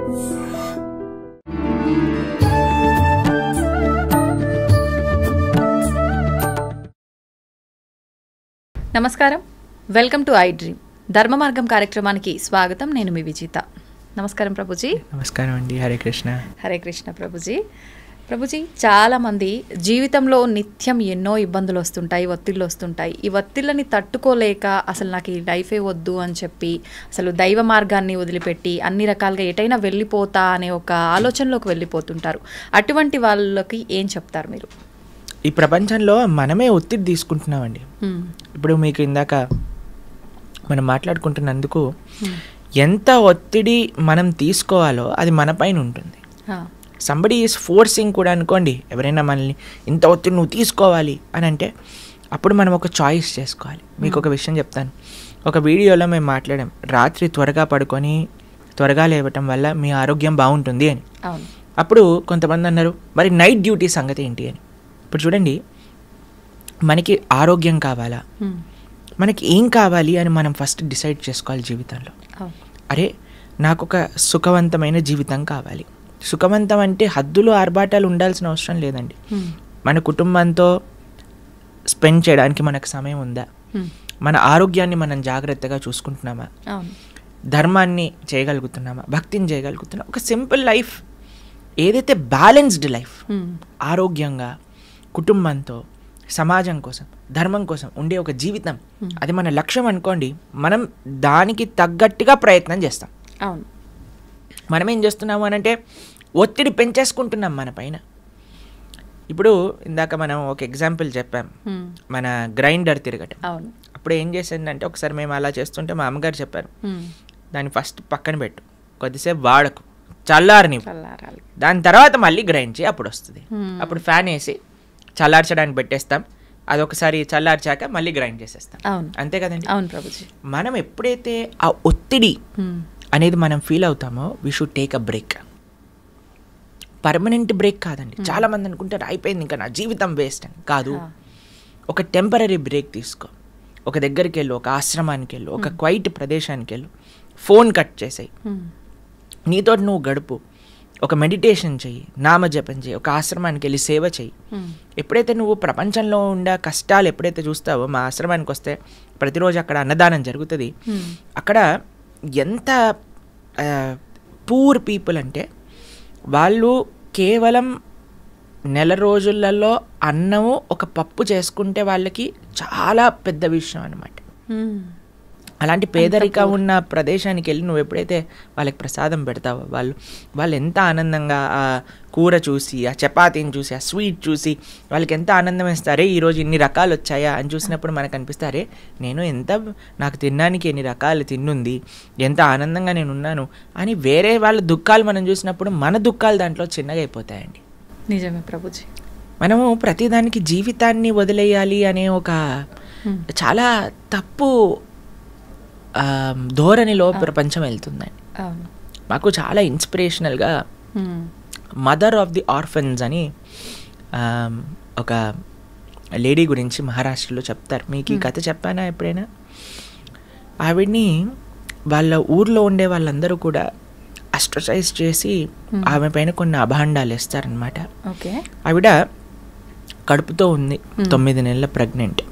నమస్కారం, welcome to I dream ధర్మ మార్గం కార్యక్రమానికి స్వాగతం. నేను మీ విజిత. నమస్కారం ప్రభుజీ. నమస్కారం అండి. హరే కృష్ణ. హరే కృష్ణ ప్రభుజీ. ప్రభుజీ, చాలామంది జీవితంలో నిత్యం ఎన్నో ఇబ్బందులు వస్తుంటాయి, ఒత్తిళ్ళు వస్తుంటాయి. ఈ ఒత్తిళ్ళని తట్టుకోలేక అసలు నాకు ఈ లైఫే వద్దు అని చెప్పి అసలు దైవ మార్గాన్ని వదిలిపెట్టి అన్ని రకాలుగా ఎటైనా వెళ్ళిపోతా అనే ఒక ఆలోచనలోకి వెళ్ళిపోతుంటారు. అటువంటి వాళ్ళకి ఏం చెప్తారు మీరు? ఈ ప్రపంచంలో మనమే ఒత్తిడి తీసుకుంటున్నామండి. ఇప్పుడు మీకు ఇందాక మనం మాట్లాడుకుంటున్నందుకు ఎంత ఒత్తిడి మనం తీసుకోవాలో అది మన పైన ఉంటుంది. సంబడి ఈజ్ ఫోర్సింగ్ కూడా అనుకోండి, ఎవరైనా మనల్ని ఇంత ఒత్తిడి నువ్వు తీసుకోవాలి అని అంటే అప్పుడు మనం ఒక చాయిస్ చేసుకోవాలి. మీకు ఒక విషయం చెప్తాను. ఒక వీడియోలో మేము మాట్లాడాం, రాత్రి త్వరగా పడుకొని త్వరగా లేవటం వల్ల మీ ఆరోగ్యం బాగుంటుంది అని. అప్పుడు కొంతమంది అన్నారు, మరి నైట్ డ్యూటీ సంగతి ఏంటి అని. ఇప్పుడు చూడండి, మనకి ఆరోగ్యం కావాలా, మనకి ఏం కావాలి అని మనం ఫస్ట్ డిసైడ్ చేసుకోవాలి జీవితంలో. అరే, నాకు ఒక సుఖవంతమైన జీవితం కావాలి. సుఖవంతం అంటే హద్దులు ఆర్భాటాలు ఉండాల్సిన అవసరం లేదండి. మన కుటుంబంతో స్పెండ్ చేయడానికి మనకు సమయం ఉందా, మన ఆరోగ్యాన్ని మనం జాగ్రత్తగా చూసుకుంటున్నామా, ధర్మాన్ని చేయగలుగుతున్నామా, భక్తిని చేయగలుగుతున్నామా, ఒక సింపుల్ లైఫ్, ఏదైతే బ్యాలెన్స్డ్ లైఫ్, ఆరోగ్యంగా కుటుంబంతో సమాజం కోసం ధర్మం కోసం ఉండే ఒక జీవితం, అది మన లక్ష్యం అనుకోండి. మనం దానికి తగ్గట్టుగా ప్రయత్నం చేస్తాం. అవును. మనం ఏం చేస్తున్నాము అని అంటే ఒత్తిడి పెంచేసుకుంటున్నాం మన పైన. ఇప్పుడు ఇందాక మనం ఒక ఎగ్జాంపుల్ చెప్పాం, మన గ్రైండర్ తిరగటం. అప్పుడు ఏం చేసిందంటే, ఒకసారి మేము అలా చేస్తుంటే మా అమ్మగారు చెప్పారు, దాన్ని ఫస్ట్ పక్కన పెట్టు, కొద్దిసేపు వాడకు, చల్లారని, దాని తర్వాత మళ్ళీ గ్రైండ్ చేయి, అప్పుడు వస్తుంది. అప్పుడు ఫ్యాన్ వేసి చల్లార్చడానికి పెట్టేస్తాం, అదొకసారి చల్లార్చాక మళ్ళీ గ్రైండ్ చేసేస్తాం. అంతే కదండి. అవును ప్రభుజీ. మనం ఎప్పుడైతే ఆ ఒత్తిడి అనేది మనం ఫీల్ అవుతామో we should take a break. Permanent break కాదండి. చాలా మంది అనుకుంటారు అయిపోయింది ఇంకా నా జీవితం వేస్ట్ అని. కాదు, ఒక టెంపరీ బ్రేక్ తీసుకో. ఒక దగ్గరికి వెళ్ళు, ఒక ఆశ్రమానికి వెళ్ళు, ఒక క్వైట్ ప్రదేశానికి వెళ్ళు, ఫోన్ కట్ చేసేయి, నీతో నువ్వు గడుపు, ఒక మెడిటేషన్ చెయ్యి, నామజపం చెయ్యి, ఒక ఆశ్రమానికి వెళ్ళి సేవ చెయ్యి. ఎప్పుడైతే నువ్వు ప్రపంచంలో ఉండే కష్టాలు ఎప్పుడైతే చూస్తావో, మా ఆశ్రమానికి వస్తే ప్రతిరోజు అక్కడ అన్నదానం జరుగుతుంది. అక్కడ ఎంత పూర్ పీపుల్ అంటే వాళ్ళు కేవలం నెల రోజులలో అన్నము ఒక పప్పు చేసుకుంటే వాళ్ళకి చాలా పెద్ద విషయం అన్నమాట. అలాంటి పేదరిక ఉన్న ప్రదేశానికి వెళ్ళి నువ్వు ఎప్పుడైతే వాళ్ళకి ప్రసాదం పెడతావో వాళ్ళు ఎంత ఆనందంగా ఆ కూర చూసి, ఆ చపాతీని చూసి, ఆ స్వీట్ చూసి వాళ్ళకి ఎంత ఆనందం వేస్తారే, ఈరోజు ఇన్ని రకాలు వచ్చాయా అని చూసినప్పుడు మనకు అనిపిస్తారే, నాకు తినడానికి ఎన్ని రకాలు తిన్నుంది, ఎంత ఆనందంగా నేను ఉన్నాను అని. వేరే వాళ్ళ దుఃఖాలు మనం చూసినప్పుడు మన దుఃఖాలు దాంట్లో చిన్నగా అయిపోతాయండి. నిజమే ప్రభుజీ. మనము ప్రతిదానికి జీవితాన్ని వదిలేయాలి అనే ఒక చాలా తప్పు ధోరణిలో ప్రపంచం వెళ్తుందండి. మాకు చాలా ఇన్స్పిరేషనల్గా మదర్ ఆఫ్ ది ఆర్ఫన్స్ అని ఒక లేడీ గురించి మహారాష్ట్రలో చెప్తారు. మీకు ఈ కథ చెప్పానా ఎప్పుడైనా? ఆవిడ్ని వాళ్ళ ఊర్లో ఉండే వాళ్ళందరూ కూడా అస్ట్రసైజ్ చేసి ఆమె పైన కొన్ని అభాండాలు వేస్తారనమాట. ఆవిడ కడుపుతో ఉంది, 9 నెలల ప్రెగ్నెంట్.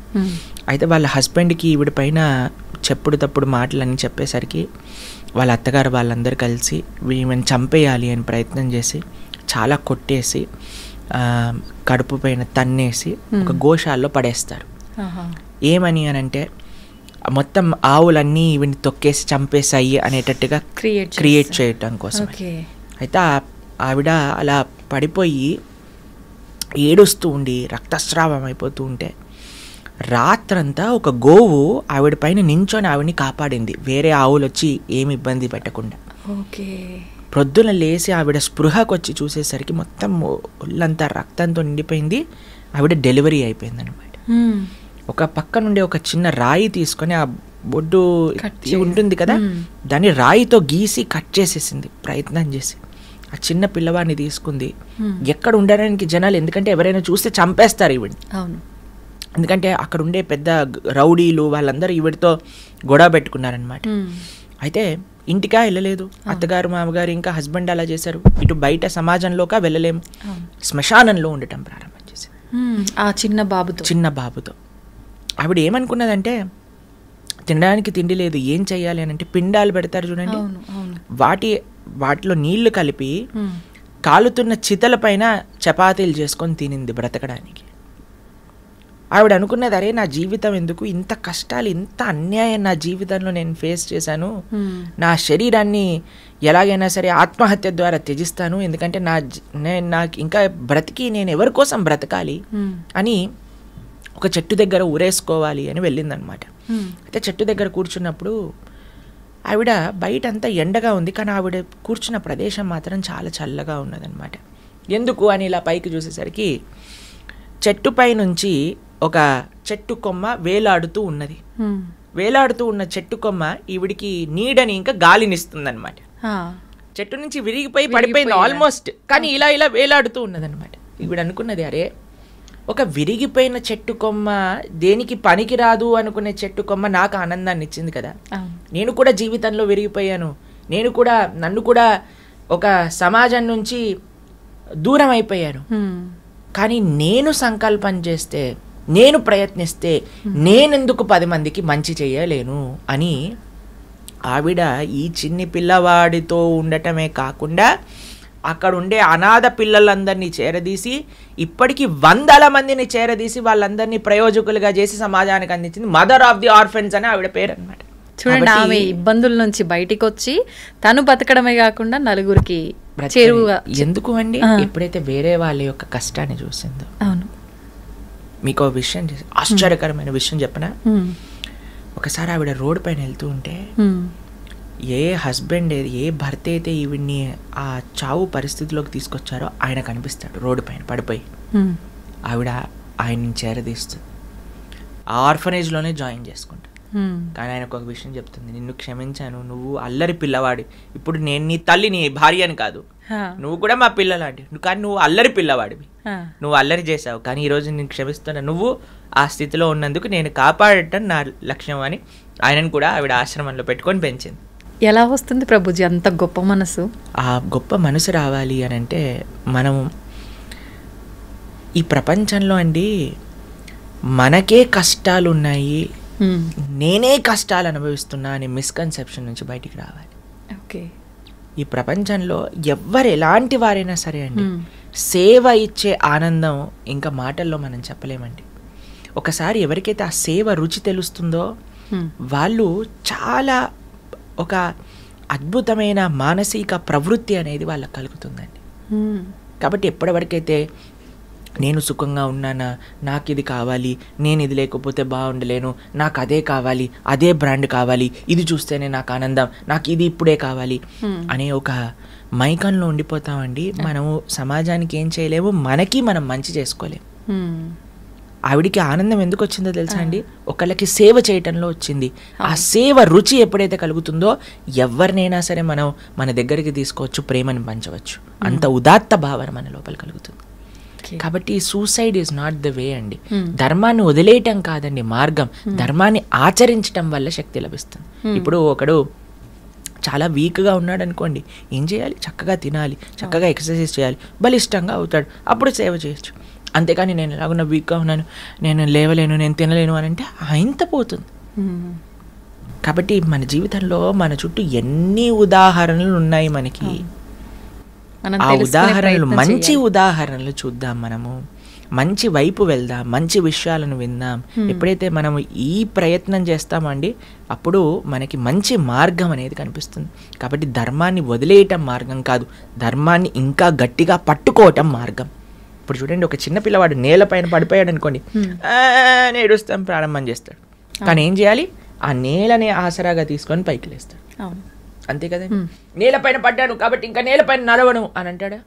అయితే వాళ్ళ హస్బెండ్కి ఈవిడ పైన చెప్పుడు తప్పుడు మాటలన్నీ చెప్పేసరికి వాళ్ళ అత్తగారు వాళ్ళందరూ కలిసి ఈమెను చంపేయాలి అని ప్రయత్నం చేసి చాలా కొట్టేసి కడుపు పైన తన్నేసి ఒక గోశాలలో పడేస్తారు. ఏమని అని అంటే మొత్తం ఆవులన్నీ ఈవిని తొక్కేసి చంపేసాయి అనేటట్టుగా క్రియేట్ చేయటం కోసం. అయితే ఆవిడ అలా పడిపోయి ఏడుస్తూ ఉండి రక్తస్రావం అయిపోతూ ఉంటే రాత్రంతా ఒక గోవు ఆవిడ పైన నించొని ఆవిడని కాపాడింది, వేరే ఆవులు వచ్చి ఏమి ఇబ్బంది పెట్టకుండా. ప్రొద్దున లేచి ఆవిడ స్పృహకు వచ్చి చూసేసరికి మొత్తం ఒళ్ళంతా రక్తంతో నిండిపోయింది. ఆవిడ డెలివరీ అయిపోయింది అనమాట. ఒక పక్క నుండి ఒక చిన్న రాయి తీసుకొని, ఆ బొడ్డు ఉంటుంది కదా, దాన్ని రాయితో గీసి కట్ చేసేసింది ప్రయత్నం చేసి. ఆ చిన్న పిల్లవాడిని తీసుకుంది. ఎక్కడ ఉండడానికి జనాలు, ఎందుకంటే ఎవరైనా చూస్తే చంపేస్తారు ఈవిడ్ని. ఎందుకంటే అక్కడ ఉండే పెద్ద రౌడీలు వాళ్ళందరూ ఈవిడితో గొడవ పెట్టుకున్నారనమాట. అయితే ఇంటికా వెళ్ళలేదు, అత్తగారు మామగారు ఇంకా హస్బెండ్ అలా చేశారు, ఇటు బయట సమాజంలోకా వెళ్ళలేము, శ్మశానంలో ఉండటం ప్రారంభం చేశారు ఆ చిన్న బాబుతో. ఆవిడ ఏమనుకున్నదంటే తినడానికి తిండి లేదు, ఏం చెయ్యాలి అని అంటే పిండాలు పెడతారు చూడండి, వాటిలో నీళ్లు కలిపి కాలుతున్న చితల పైన చపాతీలు చేసుకొని తినింది బ్రతకడానికి. ఆవిడ అనుకున్నది, అరే నా జీవితం ఎందుకు, ఇంత కష్టాలు ఇంత అన్యాయం నా జీవితంలో నేను ఫేస్ చేశాను, నా శరీరాన్ని ఎలాగైనా సరే ఆత్మహత్య ద్వారా త్యజిస్తాను, ఎందుకంటే నాకు ఇంకా బ్రతికి నేను ఎవరి కోసం బ్రతకాలి అని ఒక చెట్టు దగ్గర ఊరేసుకోవాలి అని వెళ్ళిందనమాట. అయితే చెట్టు దగ్గర కూర్చున్నప్పుడు ఆవిడ బయట అంతా ఎండగా ఉంది, కానీ ఆవిడ కూర్చున్న ప్రదేశం మాత్రం చాలా చల్లగా ఉన్నదన్నమాట. ఎందుకు అని ఇలా పైకి చూసేసరికి చెట్టుపై నుంచి ఒక చెట్టు కొమ్మ వేలాడుతూ ఉన్నది. వేలాడుతూ ఉన్న చెట్టు కొమ్మ ఈవిడికి నీడని ఇంకా గాలినిస్తుందన్నమాట. చెట్టు నుంచి విరిగిపోయి పడిపోయింది ఆల్మోస్ట్, కానీ ఇలా ఇలా వేలాడుతూ ఉన్నదన్నమాట. ఈవిడ అనుకున్నది, అరే ఒక విరిగిపోయిన చెట్టు కొమ్మ, దేనికి పనికిరాదు అనుకునే చెట్టు కొమ్మ నాకు ఆనందాన్ని ఇచ్చింది కదా, నేను కూడా జీవితంలో విరిగిపోయాను, నన్ను కూడా ఒక సమాజం నుంచి దూరం అయిపోయాను, కానీ నేను సంకల్పం చేస్తే, నేను ప్రయత్నిస్తే నేనెందుకు 10 మందికి మంచి చేయలేను అని ఆవిడ ఈ చిన్ని పిల్లవాడితో ఉండటమే కాకుండా అక్కడ ఉండే అనాథ పిల్లలందరినీ చేరదీసి ఇప్పటికీ 100 మందిని చేరదీసి వాళ్ళందరినీ ప్రయోజకులుగా చేసి సమాజానికి అందించింది. మదర్ ఆఫ్ ది ఆర్ఫెన్స్ అని ఆవిడ పేరు అనమాట. చూడండి, ఆమె ఇబ్బందుల నుంచి బయటికి వచ్చి తను బతకడమే కాకుండా నలుగురికి చేరువుగా. ఎందుకు అండి, ఎప్పుడైతే వేరే వాళ్ళ యొక్క కష్టాన్ని చూసిందో. అవును, మీకు విషయం ఆశ్చర్యకరమైన విషయం చెప్పనా. ఒకసారి ఆవిడ రోడ్డు పైన వెళ్తూ ఉంటే ఏ హస్బెండ్ ఏ భర్త అయితే ఈవిడ్ని ఆ చావు పరిస్థితిలోకి తీసుకొచ్చారో ఆయన కనిపిస్తాడు రోడ్డు పైన పడిపోయి. ఆవిడ ఆయన్ని చేరదీస్తుంది, ఆ ఆర్ఫనేజ్లోనే జాయిన్ చేసుకుంటాడు. కానీ ఆయనకు ఒక విషయం చెప్తుంది, నిన్ను క్షమించాను, నువ్వు అల్లరి పిల్లవాడి, ఇప్పుడు నేను నీ తల్లి నీ భార్య అని కాదు, నువ్వు కూడా మా పిల్లలాంటి, కానీ నువ్వు అల్లరి పిల్లవాడివి, నువ్వు అల్లరి చేసావు, కానీ ఈరోజు నేను క్షమిస్తున్నా, నువ్వు ఆ స్థితిలో ఉన్నందుకు నేను కాపాడటం నా లక్ష్యం అని ఆయనను కూడా ఆవిడ ఆశ్రమంలో పెట్టుకొని పెంచింది. ఎలా వస్తుంది ప్రభుజీ అంత గొప్ప మనసు? ఆ గొప్ప మనసు రావాలి అని అంటే మనం ఈ ప్రపంచంలో అండి మనకే కష్టాలు ఉన్నాయి, నేనే కష్టాలు అనుభవిస్తున్నా అనే మిస్కన్సెప్షన్ నుంచి బయటికి రావాలి. ఓకే, ఈ ప్రపంచంలో ఎవ్వరు ఎలాంటి వారైనా సరే అండి, సేవ ఇచ్చే ఆనందం ఇంకా మాటల్లో మనం చెప్పలేమండి. ఒకసారి ఎవరికైతే ఆ సేవ రుచి తెలుస్తుందో వాళ్ళు చాలా ఒక అద్భుతమైన మానసిక ప్రవృత్తి అనేది వాళ్ళకి కలుగుతుందండి. కాబట్టి ఎప్పటివరకైతే నేను సుఖంగా ఉన్నానా, నాకు ఇది కావాలి, నేను ఇది లేకపోతే బాగుండలేను, నాకు అదే కావాలి, అదే బ్రాండ్ కావాలి, ఇది చూస్తేనే నాకు ఆనందం, నాకు ఇది ఇప్పుడే కావాలి అనే ఒక మైకంలో ఉండిపోతామండి. మనము సమాజానికి ఏం చేయలేము, మనకి మనం మంచి చేసుకోలేము. ఆవిడికి ఆనందం ఎందుకు వచ్చిందో తెలుసా అండి, ఒకళ్ళకి సేవ చేయటంలో వచ్చింది. ఆ సేవ రుచి ఎప్పుడైతే కలుగుతుందో ఎవరినైనా సరే మనం మన దగ్గరికి తీసుకోవచ్చు, ప్రేమని పంచవచ్చు, అంత ఉదాత్త భావన మన లోపల కలుగుతుంది. కాబట్టి suicide is not the way అండి. ధర్మాన్ని వదిలేయటం కాదండి మార్గం, ధర్మాన్ని ఆచరించటం వల్ల శక్తి లభిస్తుంది. ఇప్పుడు ఒకడు చాలా వీక్గా ఉన్నాడు అనుకోండి, ఏం చేయాలి, చక్కగా తినాలి, చక్కగా ఎక్సర్సైజ్ చేయాలి, బలిష్టంగా అవుతాడు, అప్పుడు సేవ చేయొచ్చు. అంతేకాని నేను ఎలాగున్నా వీక్గా ఉన్నాను, నేను లేవలేను, నేను తినలేను అని అంటే ఇంత పోతుంది. కాబట్టి మన జీవితంలో మన చుట్టూ ఎన్ని ఉదాహరణలు ఉన్నాయి మనకి, ఆ ఉదాహరణలు మంచి ఉదాహరణలు చూద్దాం, మనము మంచి వైపు వెళ్దాం, మంచి విషయాలను విందాం. ఎప్పుడైతే మనం ఈ ప్రయత్నం చేస్తామండి అప్పుడు మనకి మంచి మార్గం అనేది కనిపిస్తుంది. కాబట్టి ధర్మాన్ని వదిలేయటం మార్గం కాదు, ధర్మాన్ని ఇంకా గట్టిగా పట్టుకోవటం మార్గం. ఇప్పుడు చూడండి, ఒక చిన్న పిల్లవాడు నేలపైన పడిపోయాడు అనుకోండి, ఏడుస్తాం ప్రారంభం చేస్తాడు, కానీ ఏం చేయాలి, ఆ నేలని ఆసరాగా తీసుకొని పైకి లేస్తాడు. అంతే కదా, నేలపైన పడ్డాను కాబట్టి ఇంకా నేలపైన నడవను అని అంటాడా,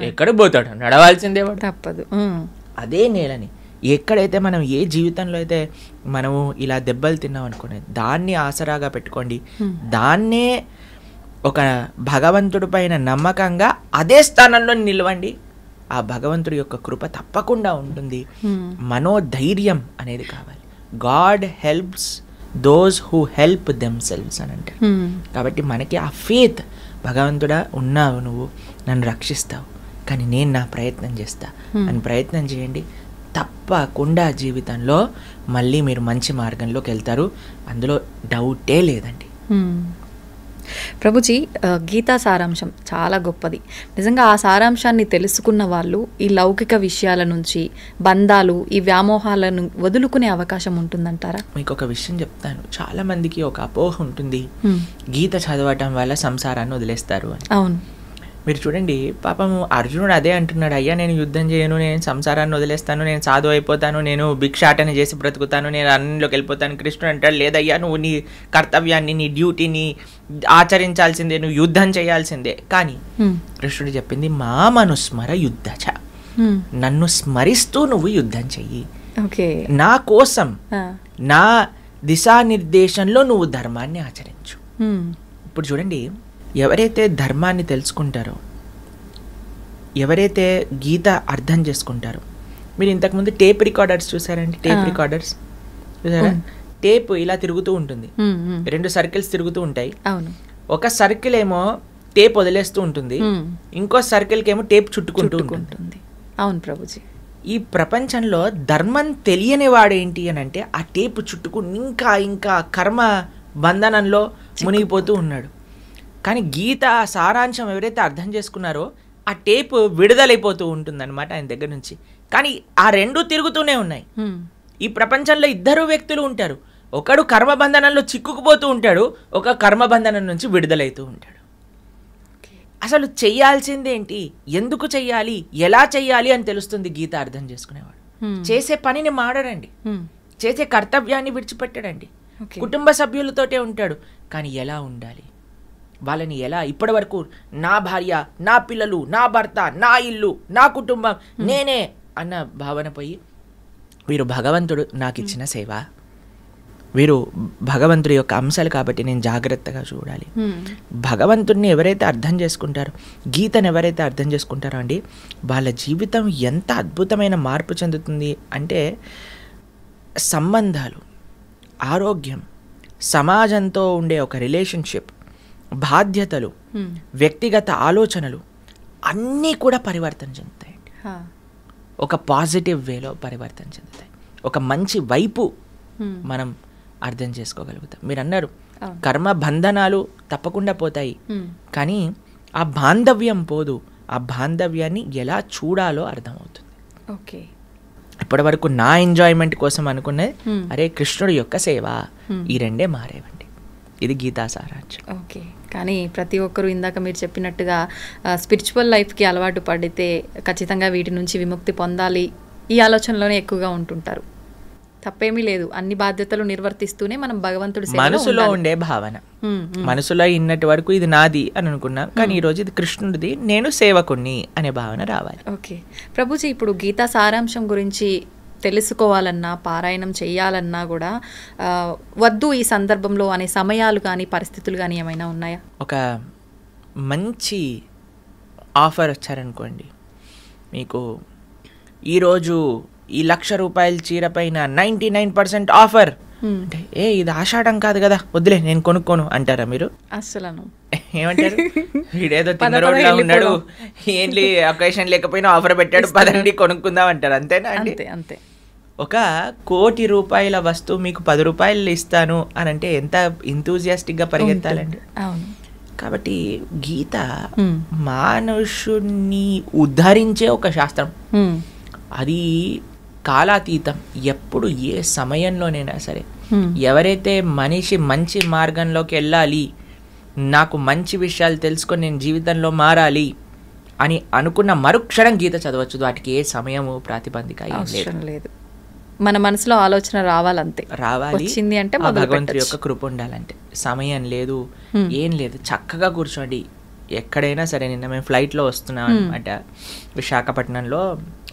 ఎక్కడికి పోతాడు, నడవాల్సిందే తప్పదు. అదే నేలని ఎక్కడైతే మనం ఏ జీవితంలో అయితే మనము ఇలా దెబ్బలు తిన్నాం అనుకోండి, దాన్ని ఆసరాగా పెట్టుకోండి, దాన్నే ఒక భగవంతుడి పైన నమ్మకంగా అదే స్థానంలో నిలవండి. ఆ భగవంతుడి యొక్క కృప తప్పకుండా ఉంటుంది. మనోధైర్యం అనేది కావాలి. God helps those who help themselves అని అంటారు. కాబట్టి మనకి ఆ ఫేత్, భగవంతుడా ఉన్నావు, నువ్వు నన్ను రక్షిస్తావు, కానీ నేను నా ప్రయత్నం చేస్తా అని ప్రయత్నం చేయండి. తప్పకుండా జీవితంలో మళ్ళీ మీరు మంచి మార్గంలోకి వెళ్తారు, అందులో డౌటే లేదండి. ప్రభుజీ, గీతా సారాంశం చాలా గొప్పది. నిజంగా ఆ సారాంశాన్ని తెలుసుకున్న వాళ్ళు ఈ లౌకిక విషయాల నుంచి, బంధాలు, ఈ వ్యామోహాలను వదులుకునే అవకాశం ఉంటుందంటారా? మీకు ఒక విషయం చెప్తాను. చాలా మందికి ఒక అపోహ ఉంటుంది, గీత చదవటం వల్ల సంసారాన్ని వదిలేస్తారు అని. అవును. మీరు చూడండి, పాపము అర్జునుడు అదే అంటున్నాడు, అయ్యా నేను యుద్ధం చేయను, నేను సంసారాన్ని వదిలేస్తాను, నేను సాధు అయిపోతాను, నేను భిక్షాటన చేసి బ్రతుకుతాను, నేను అన్నిలోకి వెళ్ళిపోతాను. కృష్ణుడు అంటాడు, లేదయ్యా నువ్వు నీ కర్తవ్యాన్ని, నీ డ్యూటీని ఆచరించాల్సిందే, నువ్వు యుద్ధం చేయాల్సిందే. కానీ కృష్ణుడు చెప్పింది మామనుస్మర యుద్ధచ, నన్ను స్మరిస్తూ నువ్వు యుద్ధం చెయ్యి, నా కోసం నా దిశానిర్దేశంలో నువ్వు ధర్మాన్ని ఆచరించు. ఇప్పుడు చూడండి, ఎవరైతే ధర్మాన్ని తెలుసుకుంటారో, ఎవరైతే గీత అర్థం చేసుకుంటారో, మీరు ఇంతకుముందు టేప్ రికార్డర్స్ చూసారండి? టేప్ రికార్డర్స్ చూసారా? టేప్ ఇలా తిరుగుతూ ఉంటుంది, 2 సర్కిల్స్ తిరుగుతూ ఉంటాయి. ఒక సర్కిల్ ఏమో టేప్ వదిలేస్తూ ఉంటుంది, ఇంకో సర్కిల్కి ఏమో టేప్ చుట్టుకుంటూ ఉంటుంది. అవును ప్రభుజీ. ఈ ప్రపంచంలో ధర్మం తెలియని వాడేంటి అని అంటే ఆ టేప్ చుట్టుకుని ఇంకా ఇంకా కర్మ బంధనంలో మునిగిపోతూ ఉన్నాడు. కానీ గీత సారాంశం ఎవరైతే అర్థం చేసుకున్నారో ఆ టేప్ విడుదలైపోతూ ఉంటుందన్నమాట ఆయన దగ్గర నుంచి. కానీ ఆ 2 తిరుగుతూనే ఉన్నాయి. ఈ ప్రపంచంలో 2 వ్యక్తులు ఉంటారు, ఒకడు కర్మబంధనంలో చిక్కుకుపోతూ ఉంటాడు, ఒక కర్మబంధనం నుంచి విడుదలైతూ ఉంటాడు. అసలు చెయ్యాల్సిందేంటి, ఎందుకు చెయ్యాలి, ఎలా చెయ్యాలి అని తెలుస్తుంది గీత అర్థం చేసుకునేవాడు. చేసే పనిని మాడడండి, చేసే కర్తవ్యాన్ని విడిచిపెట్టడండి, కుటుంబ సభ్యులతోటే ఉంటాడు, కానీ ఎలా ఉండాలి, వాళ్ళని ఎలా, ఇప్పటి వరకు నా భార్య, నా పిల్లలు, నా భర్త, నా ఇల్లు, నా కుటుంబం, నేనే అన్న భావన పోయి వీరు భగవంతుడు నాకు ఇచ్చిన సేవ, వీరు భగవంతుడి యొక్క అంశాలు కాబట్టి నేను జాగ్రత్తగా చూడాలి. భగవంతుడిని ఎవరైతే అర్థం చేసుకుంటారో, గీతను ఎవరైతే అర్థం చేసుకుంటారో అండి, వాళ్ళ జీవితం ఎంత అద్భుతమైన మార్పు చెందుతుంది అంటే, సంబంధాలు, ఆరోగ్యం, సమాజంతో ఉండే ఒక రిలేషన్షిప్, బాధ్యతలు, వ్యక్తిగత ఆలోచనలు అన్నీ కూడా పరివర్తన చెందుతాయండి. ఒక పాజిటివ్ వేలో పరివర్తన చెందుతాయి, ఒక మంచి వైపు మనం అర్థం చేసుకోగలుగుతాం. మీరు అన్నారు కర్మ బంధనాలు తప్పకుండా పోతాయి, కానీ ఆ బాంధవ్యం పోదు. ఆ బాంధవ్యాన్ని ఎలా చూడాలో అర్థమవుతుంది. ఓకే, ఇప్పటి వరకు నా ఎంజాయ్మెంట్ కోసం అనుకునే అరే కృష్ణుడి యొక్క సేవ, ఈ 2 మారేవండి. ఇది గీతా సారాంశం. ఓకే, కానీ ప్రతి ఒక్కరూ ఇందాక మీరు చెప్పినట్టుగా స్పిరిచువల్ లైఫ్కి అలవాటు పడితే ఖచ్చితంగా వీటి నుంచి విముక్తి పొందాలి, ఈ ఆలోచనలోనే ఎక్కువగా ఉంటుంటారు. తప్పేమీ లేదు, అన్ని బాధ్యతలు నిర్వర్తిస్తూనే మనం భగవంతుడి మనసులో ఉండే భావన, మనసులో ఇన్నటి వరకు ఇది నాది అని అనుకున్నాం, కానీ ఈరోజు ఇది కృష్ణుడిది, నేను సేవకుణ్ణి అనే భావన రావాలి. ఓకే ప్రభుజీ, ఇప్పుడు గీతా సారాంశం గురించి తెలుసుకోవాలన్నా, పారాయణం చేయాలన్నా కూడా వద్దు ఈ సందర్భంలో అనే సమయాలు కానీ పరిస్థితులు కానీ ఏమైనా ఉన్నాయా? ఒక మంచి ఆఫర్ వచ్చారనుకోండి, మీకు ఈరోజు ఈ 1,00,000 రూపాయల చీర పైన 99% ఆఫర్ అంటే, ఇది ఆషాఢం కాదు కదా, వద్దులే నేను కొనుక్కోను అంటారా మీరు? అసలు ఏమంటారు, వీడేదో తిన్నరోడ్లా ఉన్నాడు, ఏంటి అకేషన్ లేకపోయినా ఆఫర్ పెట్టాడు, పదండి కొనుక్కుందాం అంటారు. అంతేనా అండి? అంతే. ఒక 1,00,00,000 రూపాయల వస్తువు మీకు 10 రూపాయలు ఇస్తాను అని అంటే ఎంత ఇంతూజియాస్టిక్గా పరిగెత్తాలండి. కాబట్టి గీత మానుషుణ్ణి ఉద్ధరించే ఒక శాస్త్రం. అది కాలాతీతం. ఎప్పుడు ఏ సమయంలోనైనా సరే ఎవరైతే మనిషి మంచి మార్గంలోకి వెళ్ళాలి, నాకు మంచి విషయాలు తెలుసుకొని నేను జీవితంలో మారాలి అని అనుకున్న మరుక్షణం గీత చదవచ్చు. వాటికి ఏ సమయము ప్రాతిపదిక లేదు. మన మనసులో ఆలోచన రావాలంతే, రావాలి అంటే భగవంతుడి యొక్క కృప ఉండాలంటే. సమయం లేదు, ఏం లేదు, చక్కగా కూర్చోండి. ఎక్కడైనా సరే, నిన్న మేము ఫ్లైట్లో వస్తున్నాం అనమాట, విశాఖపట్నంలో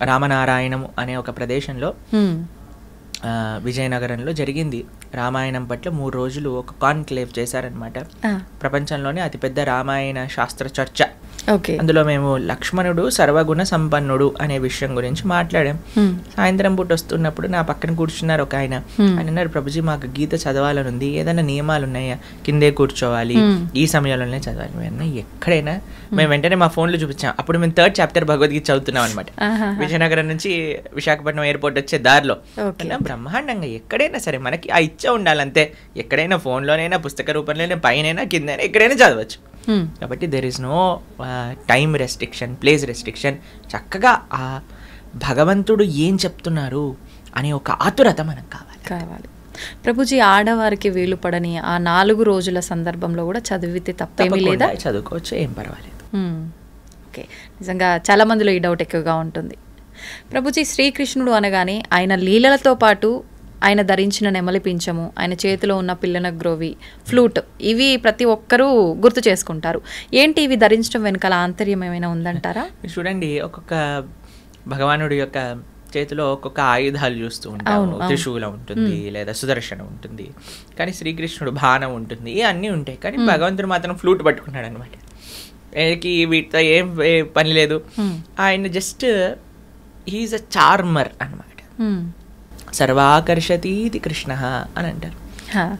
రామనారాయణము అనే ఒక ప్రదేశంలో, విజయనగరంలో జరిగింది. రామాయణం పట్ల 3 రోజులు ఒక కాన్క్లేవ్ చేశారనమాట. ప్రపంచంలోనే అతిపెద్ద రామాయణ శాస్త్ర చర్చ ఓకే. అందులో మేము లక్ష్మణుడు సర్వగుణ సంపన్నుడు అనే విషయం గురించి మాట్లాడాం. సాయంత్రం పూట వస్తున్నప్పుడు నా పక్కన కూర్చున్నారు ఒక ఆయన. ఆయన అన్నారు, ప్రభుజీ మాకు గీత చదవాలని ఉంది, ఏదైనా నియమాలు ఉన్నాయా, కిందే కూర్చోవాలి, ఈ సమయంలోనే చదవాలి. మేము ఎక్కడైనా మేము వెంటనే మా ఫోన్లో చూపించాం. అప్పుడు మేము 3rd చాప్టర్ భగవద్గీత చదువుతున్నాం అనమాట. విజయనగరం నుంచి విశాఖపట్నం ఎయిర్పోర్ట్ వచ్చే దారిలో. బ్రహ్మాండంగా ఎక్కడైనా సరే మనకి ఆ ఇచ్చ ఉండాలంతే. ఎక్కడైనా ఫోన్లోనైనా, పుస్తక రూపంలోనే, పైన కిందైనా ఎక్కడైనా చదవచ్చు. కాబట్టి there is no time restriction, place restriction. చక్కగా ఆ భగవంతుడు ఏం చెప్తున్నారు అనే ఒక ఆతురత మనకు కావాలి. ప్రభుజీ, ఆడవారికి వీలు పడని ఆ 4 రోజుల సందర్భంలో కూడా చదివితే తప్పేమీ లేదా? చదువుకోవచ్చు, ఏం పర్వాలేదు. ఓకే. నిజంగా చాలా మందిలో ఈ డౌట్ ఎక్కువగా ఉంటుంది. ప్రభుజీ, శ్రీకృష్ణుడు అనగానే ఆయన లీలలతో పాటు ఆయన ధరించిన నెమలి పింఛము, ఆయన చేతిలో ఉన్న పిల్లన గ్రోవి, ఫ్లూట్, ఇవి ప్రతి ఒక్కరూ గుర్తు చేసుకుంటారు. ఏంటి ఇవి ధరించడం వెనకాల ఆంతర్యం ఏమైనా ఉందంటారా? చూడండి, ఒక్కొక్క భగవానుడి యొక్క చేతిలో ఒక్కొక్క ఆయుధాలు చూస్తూ ఉంటాము. త్రిశూలం ఉంటుంది, లేదా సుదర్శనం ఉంటుంది, కానీ శ్రీకృష్ణుడు బాణం ఉంటుంది, అన్నీ ఉంటాయి. కానీ భగవంతుడు మాత్రం ఫ్లూట్ పట్టుకున్నాడు అనమాట. వీటితో ఏం పని లేదు. ఆయన జస్ట్ హీఈస్ అ చార్మర్ అనమాట. సర్వాకర్షతీతి కృష్ణ అని అంటారు.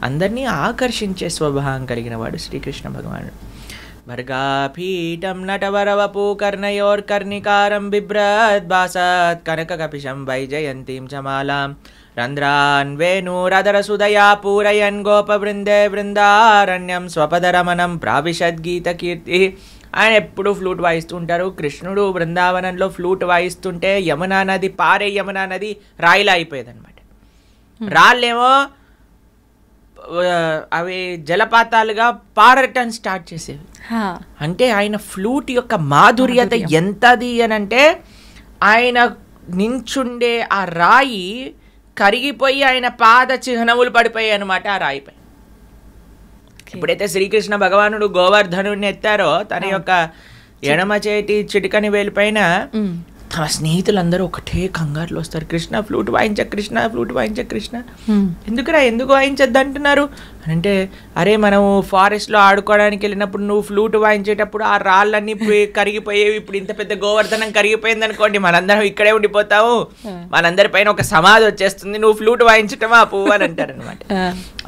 అందరినీ ఆకర్షించే స్వభావం కలిగిన వాడు శ్రీకృష్ణ భగవానుడు. వర్గాపీఠం నటవరవపు కర్ణయోర్కర్ణికారం బిభ్రద్భాసత్ కనక కపిశం వైజయంతీం చమాలాం రంధ్రాన్ వేణురదరసుదయా పూరయన్ గోపవృందే బృందారణ్యం స్వపదరమణం ప్రావిశద్గీత కీర్తి. ఆయన ఎప్పుడు ఫ్లూట్ వాయిస్తూ ఉంటారు. కృష్ణుడు బృందావనంలో ఫ్లూట్ వాయిస్తుంటే యమునా నది, పారే యమునా నది రాయిలా అయిపోయేది అనమాట. రాళ్ళేమో అవి జలపాతాలుగా పారటం స్టార్ట్ చేసేవి. అంటే ఆయన ఫ్లూట్ యొక్క మాధుర్యత ఎంతది అని అంటే, ఆయన నించుండే ఆ రాయి కరిగిపోయి ఆయన పాద చిహ్నములు పడిపోయాయి అనమాట ఆ రాయిపై. ఎప్పుడైతే శ్రీకృష్ణ భగవానుడు గోవర్ధనుడిని ఎత్తారో, తన యొక్క ఎడమ చేతి చిటికని వేలిపైన తమ స్నేహితులందరూ ఒకటే కంగారులో వస్తారు. కృష్ణ ఫ్లూట్ వాయించ, కృష్ణ ఫ్లూట్ వాయించ, కృష్ణ ఎందుకు వాయించద్దు అంటున్నారు అంటే, అరే మనం ఫారెస్ట్లో ఆడుకోవడానికి వెళ్ళినప్పుడు నువ్వు ఫ్లూట్ వాయించేటప్పుడు ఆ రాళ్ళన్నీ కరిగిపోయేవి. ఇప్పుడు ఇంత పెద్ద గోవర్ధనం కరిగిపోయింది అనుకోండి, మనందరం ఇక్కడే ఉండిపోతాము, మనందరి పైన ఒక సమాధి వచ్చేస్తుంది, నువ్వు ఫ్లూట్ వాయించటమా పువ్వు అని అంటారు అనమాట.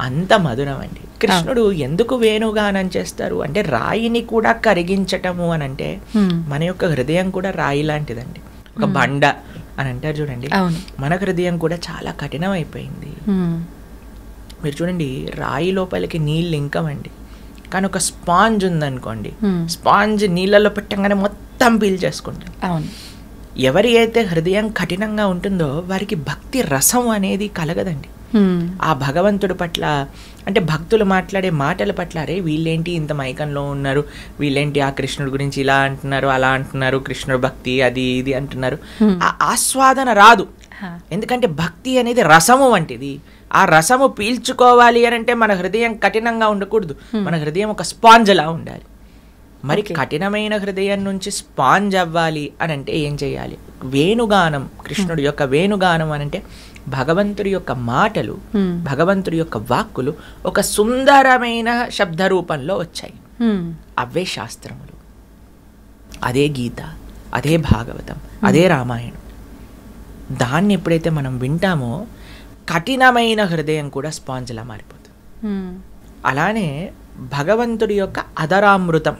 అంత మధురం అండి. కృష్ణుడు ఎందుకు వేణుగానం చేస్తారు అంటే, రాయిని కూడా కరిగించటము అని అంటే, మన యొక్క హృదయం కూడా రాయి లాంటిదండి, ఒక బండ అని అంటారు చూడండి. మన హృదయం కూడా చాలా కఠినం అయిపోయింది. మీరు చూడండి, రాయి లోపలికి నీళ్ళు ఇంకమండి, కానీ ఒక స్పాంజ్ ఉందనుకోండి, స్పాంజ్ నీళ్ళలో పెట్టంగానే మొత్తం పీల్ చేసుకుంటాం. ఎవరి అయితే హృదయం కఠినంగా ఉంటుందో వారికి భక్తి రసం అనేది కలగదండి. ఆ భగవంతుడి పట్ల, అంటే భక్తులు మాట్లాడే మాటల పట్ల, అరే వీళ్ళేంటి ఇంత మైకంలో ఉన్నారు, వీళ్ళేంటి ఆ కృష్ణుడి గురించి ఇలా అంటున్నారు, అలా అంటున్నారు, కృష్ణుడు భక్తి అది ఇది అంటున్నారు, ఆ ఆస్వాదన రాదు. ఎందుకంటే భక్తి అనేది రసము వంటిది. ఆ రసము పీల్చుకోవాలి అని అంటే మన హృదయం కఠినంగా ఉండకూడదు, మన హృదయం ఒక స్పాంజ్ లా ఉండాలి. మరి కఠినమైన హృదయం నుంచి స్పాంజ్ అవ్వాలి అని అంటే ఏం చేయాలి? వేణుగానం, కృష్ణుడి యొక్క వేణుగానం అని అంటే భగవంతుడి యొక్క మాటలు, భగవంతుడి యొక్క వాక్కులు ఒక సుందరమైన శబ్ద రూపంలో వచ్చాయి. అవే శాస్త్రములు, అదే గీత, అదే భాగవతం, అదే రామాయణం. దాన్ని ఎప్పుడైతే మనం వింటామో కఠినమైన హృదయం కూడా స్పాంజ్లా మారిపోతుంది. అలానే భగవంతుడి యొక్క అదరామృతం,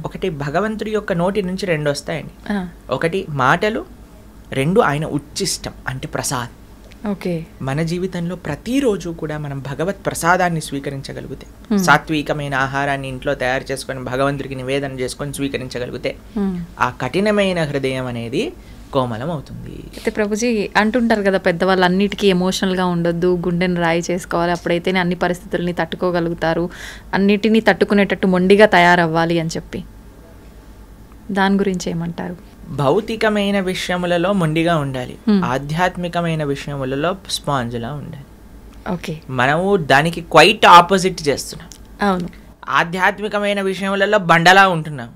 ఒకటి భగవంతుడి యొక్క నోటి నుంచి 2 వస్తాయండి. ఒకటి మాటలు, 2 ఆయన ఉచ్చిష్టం అంటే ప్రసాద్. మన జీవితంలో ప్రతిరోజు కూడా మనం భగవత్ ప్రసాదాన్ని స్వీకరించగలిగితే, సాత్వికమైన ఆహారాన్ని ఇంట్లో తయారు చేసుకొని భగవంతుడికి నివేదన చేసుకొని స్వీకరించగలిగితే, ఆ కఠినమైన హృదయం అనేది కోమలం అవుతుంది. అయితే ప్రభుజీ అంటుంటారు కదా పెద్దవాళ్ళు, అన్నిటికీ ఎమోషనల్గా ఉండొద్దు, గుండెని రాయి చేసుకోవాలి, అప్పుడైతేనే అన్ని పరిస్థితుల్ని తట్టుకోగలుగుతారు, అన్నిటినీ తట్టుకునేటట్టు మొండిగా తయారవ్వాలి అని చెప్పి, దాని గురించి ఏమంటారు? భౌతికమైన విషయములలో మొండిగా ఉండాలి, ఆధ్యాత్మికమైన విషయములలో స్పాంజ్లా ఉండాలి. మనము దానికి క్వైట్ ఆపోజిట్ చేస్తున్నాం. అవును, ఆధ్యాత్మికమైన విషయములలో బండలా ఉంటున్నాం,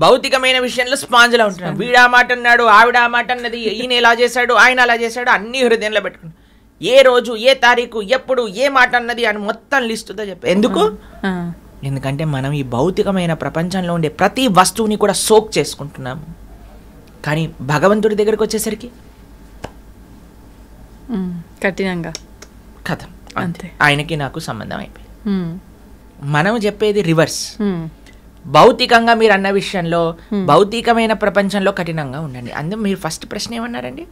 భౌతికమైన విషయంలో స్పాంజ్లా ఉంటున్నాం. వీడా మాట అన్నాడు, ఆవిడ మాట అన్నది, ఈయన ఇలా చేశాడు, ఆయన అలా చేశాడు, అన్ని హృదయంలో పెట్టుకున్నాం. ఏ రోజు, ఏ తారీఖు, ఎప్పుడు, ఏ మాట అన్నది అని మొత్తం లిస్టుతో చెప్పి, ఎందుకు ఎందుకంటే మనం ఈ భౌతికమైన ప్రపంచంలో ఉండే ప్రతి వస్తువుని కూడా సోక్ చేసుకుంటున్నాము. కానీ భగవంతుడి దగ్గరికి వచ్చేసరికి కఠినంగా కథం, అంతే. ఆయనకి నాకు సంబంధం అయిపోయింది. మనం చెప్పేది రివర్స్. భౌతికంగా మీరు అన్న విషయంలో భౌతికమైన ప్రపంచంలో కఠినంగా ఉండండి. అందుకే మీరు ఫస్ట్ ప్రశ్న ఏమన్నారండి?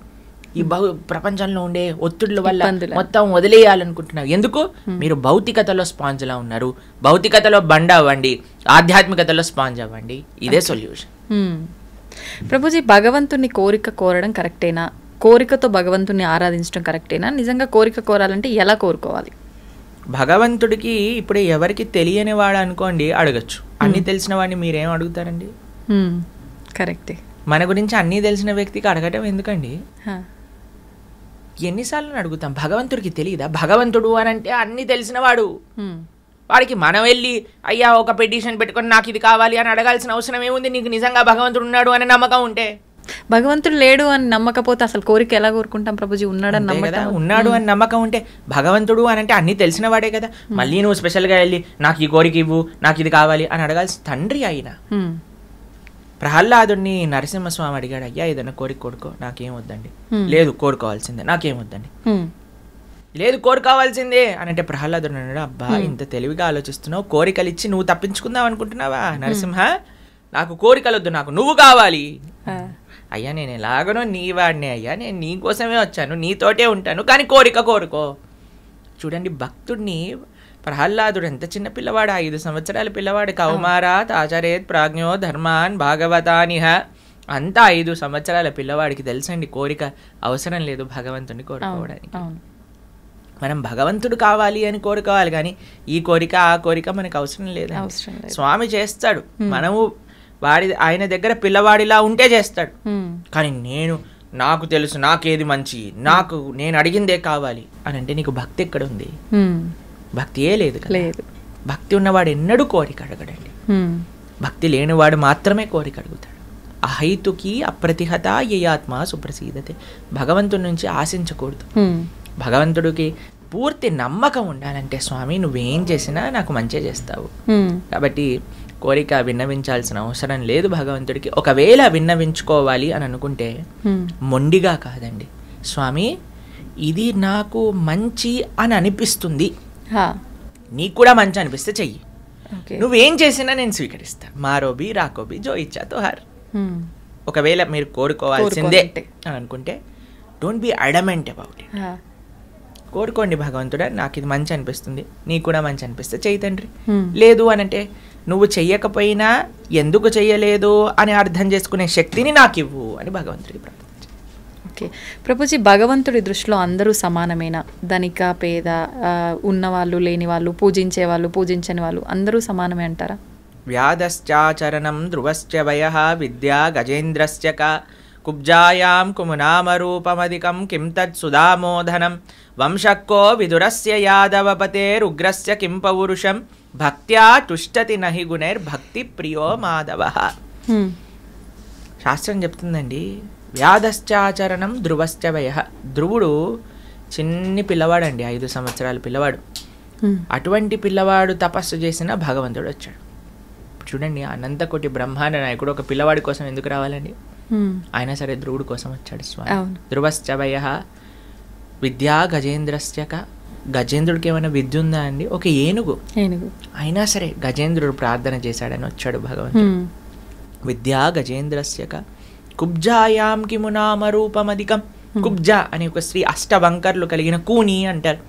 ఈ ప్రపంచంలో ఉండే ఒత్తిళ్ల వల్ల మొత్తం వదిలేయాలనుకుంటున్నారు. ఎందుకు? మీరు భౌతికతలో స్పాంజ్లా ఉన్నారు. భౌతికతలో బండ అవ్వండి, ఆధ్యాత్మికతలో స్పాంజ్ అవ్వండి. ఇదే సొల్యూషన్. ప్రభుజీ, భగవంతుని కోరిక కోరడం కరెక్టేనా? కోరికతో భగవంతుని ఆరాధించడం కరెక్టేనా? నిజంగా కోరిక కోరాలంటే ఎలా కోరుకోవాలి? భగవంతుడికి ఇప్పుడు ఎవరికి తెలియని వాడు అనుకోండి అడగచ్చు. అన్ని తెలిసిన వాడిని మీరేం అడుగుతారండి? కరెక్టే. మన గురించి అన్నీ తెలిసిన వ్యక్తికి అడగటం ఎందుకండి? ఎన్నిసార్లు అడుగుతాం? భగవంతుడికి తెలియదా? భగవంతుడు అని అంటే అన్నీ తెలిసిన వాడు. వాడికి మనం వెళ్ళి అయ్యా ఒక పిటిషన్ పెట్టుకొని నాకు ఇది కావాలి అని అడగాల్సిన అవసరం ఏముంది? నీకు నిజంగా భగవంతుడు ఉన్నాడు అనే నమ్మకం ఉంటే. భగవంతుడు లేడు అని నమ్మకపోతే అసలు కోరిక ఎలా కోరుకుంటాం ప్రభుజీ? ఉన్నాడని నమ్మకం, ఉన్నాడు అని నమ్మకం ఉంటే. భగవంతుడు అని అంటే అన్నీ తెలిసిన వాడే కదా. మళ్ళీ నువ్వు స్పెషల్గా వెళ్ళి నాకు ఈ కోరిక ఇవ్వు, నాకు ఇది కావాలి అని అడగాల్సిన తండ్రి ఆయన. ప్రహ్లాదుడిని నరసింహస్వామి అడిగాడు, అయ్యా ఏదైనా కోరిక కోరుకో, నాకేం వద్దండి. లేదు కోరుకోవాల్సిందే, నాకేం వద్దండి. లేదు కోరుకోవాల్సిందే అని అంటే ప్రహ్లాదుడు అన్నాడు, అబ్బా ఇంత తెలివిగా ఆలోచిస్తున్నావు, కోరికలు ఇచ్చి నువ్వు తప్పించుకుందాం అనుకుంటున్నావా? నరసింహ, నాకు కోరికలు వద్దు, నాకు నువ్వు కావాలి. అయ్యా నేను ఎలాగనో నీ వాడినే అయ్యా, నేను నీ కోసమే వచ్చాను, నీతోటే ఉంటాను, కానీ కోరిక కోరుకో. చూడండి భక్తుడిని, ప్రహ్లాదుడు ఎంత చిన్న పిల్లవాడు, 5 సంవత్సరాల పిల్లవాడు. కౌమారాత్ ఆచరేత్ ప్రాజ్ఞో ధర్మాన్ భాగవతానిహ. అంతా 5 సంవత్సరాల పిల్లవాడికి తెలుసండి కోరిక అవసరం లేదు భగవంతుడిని కోరుకోవడానికి. మనం భగవంతుడు కావాలి అని కోరుకోవాలి, కానీ ఈ కోరిక ఆ కోరిక మనకు అవసరం లేదు. స్వామి చేస్తాడు, మనము ఆయన దగ్గర పిల్లవాడిలా ఉంటే చేస్తాడు. కానీ నాకు తెలుసు, నాకేది మంచి, నేను అడిగిందే కావాలి అని అంటే నీకు భక్తి ఎక్కడ ఉంది? భక్తియే లేదు కదా. భక్తి ఉన్నవాడు ఎన్నడూ కోరిక అడగడండి. భక్తి లేనివాడు మాత్రమే కోరిక అడుగుతాడు. అహైతుకి అప్రతిహత యయాత్మ సుప్రసీదతే. భగవంతుడి నుంచి ఆశించకూడదు. భగవంతుడికి పూర్తి నమ్మకం ఉండాలంటే స్వామి నువ్వేం చేసినా నాకు మంచి చేస్తావు. కాబట్టి కోరిక విన్నవించాల్సిన అవసరం లేదు భగవంతుడికి. ఒకవేళ విన్నవించుకోవాలి అని అనుకుంటే మొండిగా కాదండి, స్వామి ఇది నాకు మంచి అని అనిపిస్తుంది, నీకు కూడా మంచి అనిపిస్తే చెయ్యి, నువ్వేం చేసినా నేను స్వీకరిస్తా. మారోబి రాకోబి జో ఇచ్చా తోహార్. ఒకవేళ మీరు కోరుకోవాల్సిందే అని అనుకుంటే don't be adamant about it. కోరుకోండి భగవంతుడా, నాకు ఇది మంచి అనిపిస్తుంది, నీకు కూడా మంచి అనిపిస్తే చెయ్యి తండ్రి. లేదు అని అంటే నువ్వు చెయ్యకపోయినా ఎందుకు చెయ్యలేదు అని అర్థం చేసుకునే శక్తిని నాకు ఇవ్వు అని భగవంతుడికి ప్రార్థించాలి. ఓకే ప్రభుజీ, భగవంతుడి దృష్టిలో అందరూ సమానమేనా? ధనిక పేద, ఉన్నవాళ్ళు లేని వాళ్ళు, పూజించే వాళ్ళు పూజించని వాళ్ళు అందరూ సమానమే అంటారా? వ్యాధశ్చాచరణం ధ్రువశ్చ వయః విద్యా గజేంద్రస్య క కుబ్జాయాం కుమునామరూపమధికం కిం తత్ సుధామోధనం వంశక్కో విదురస్య యాదవపతేరుగ్రస్య కిం పౌరుషం భక్త్యా తుష్టతి నహి గుణైర్భక్తి ప్రియో మాధవః. శాస్త్రం చెప్తుందండి, వ్యాధశ్చాచరణం ధ్రువశ్చ వయః. ధ్రువుడు చిన్ని పిల్లవాడండి, 5 సంవత్సరాల పిల్లవాడు. అటువంటి పిల్లవాడు తపస్సు చేసిన భగవంతుడు వచ్చాడు. చూడండి, అనంతకోటి బ్రహ్మాండ నాయకుడు ఒక పిల్లవాడి కోసం ఎందుకు రావాలండి? అయినా సరే ధ్రువుడు కోసం వచ్చాడు స్వామి. ధ్రువశ్చ వయః విద్యా గజేంద్రస్య క. గజేంద్రుడికి ఏమైనా విద్య ఉందా అండి? ఒక ఏనుగు. అయినా సరే గజేంద్రుడు ప్రార్థన చేశాడని వచ్చాడు భగవంతుడు. విద్యా గజేంద్రస్య క కుబ్జాయాం కిమునామరూపమధికం. కుబ్జ అనే ఒక స్త్రీ, అష్టవంకర్లు కలిగిన కూని అంటారు.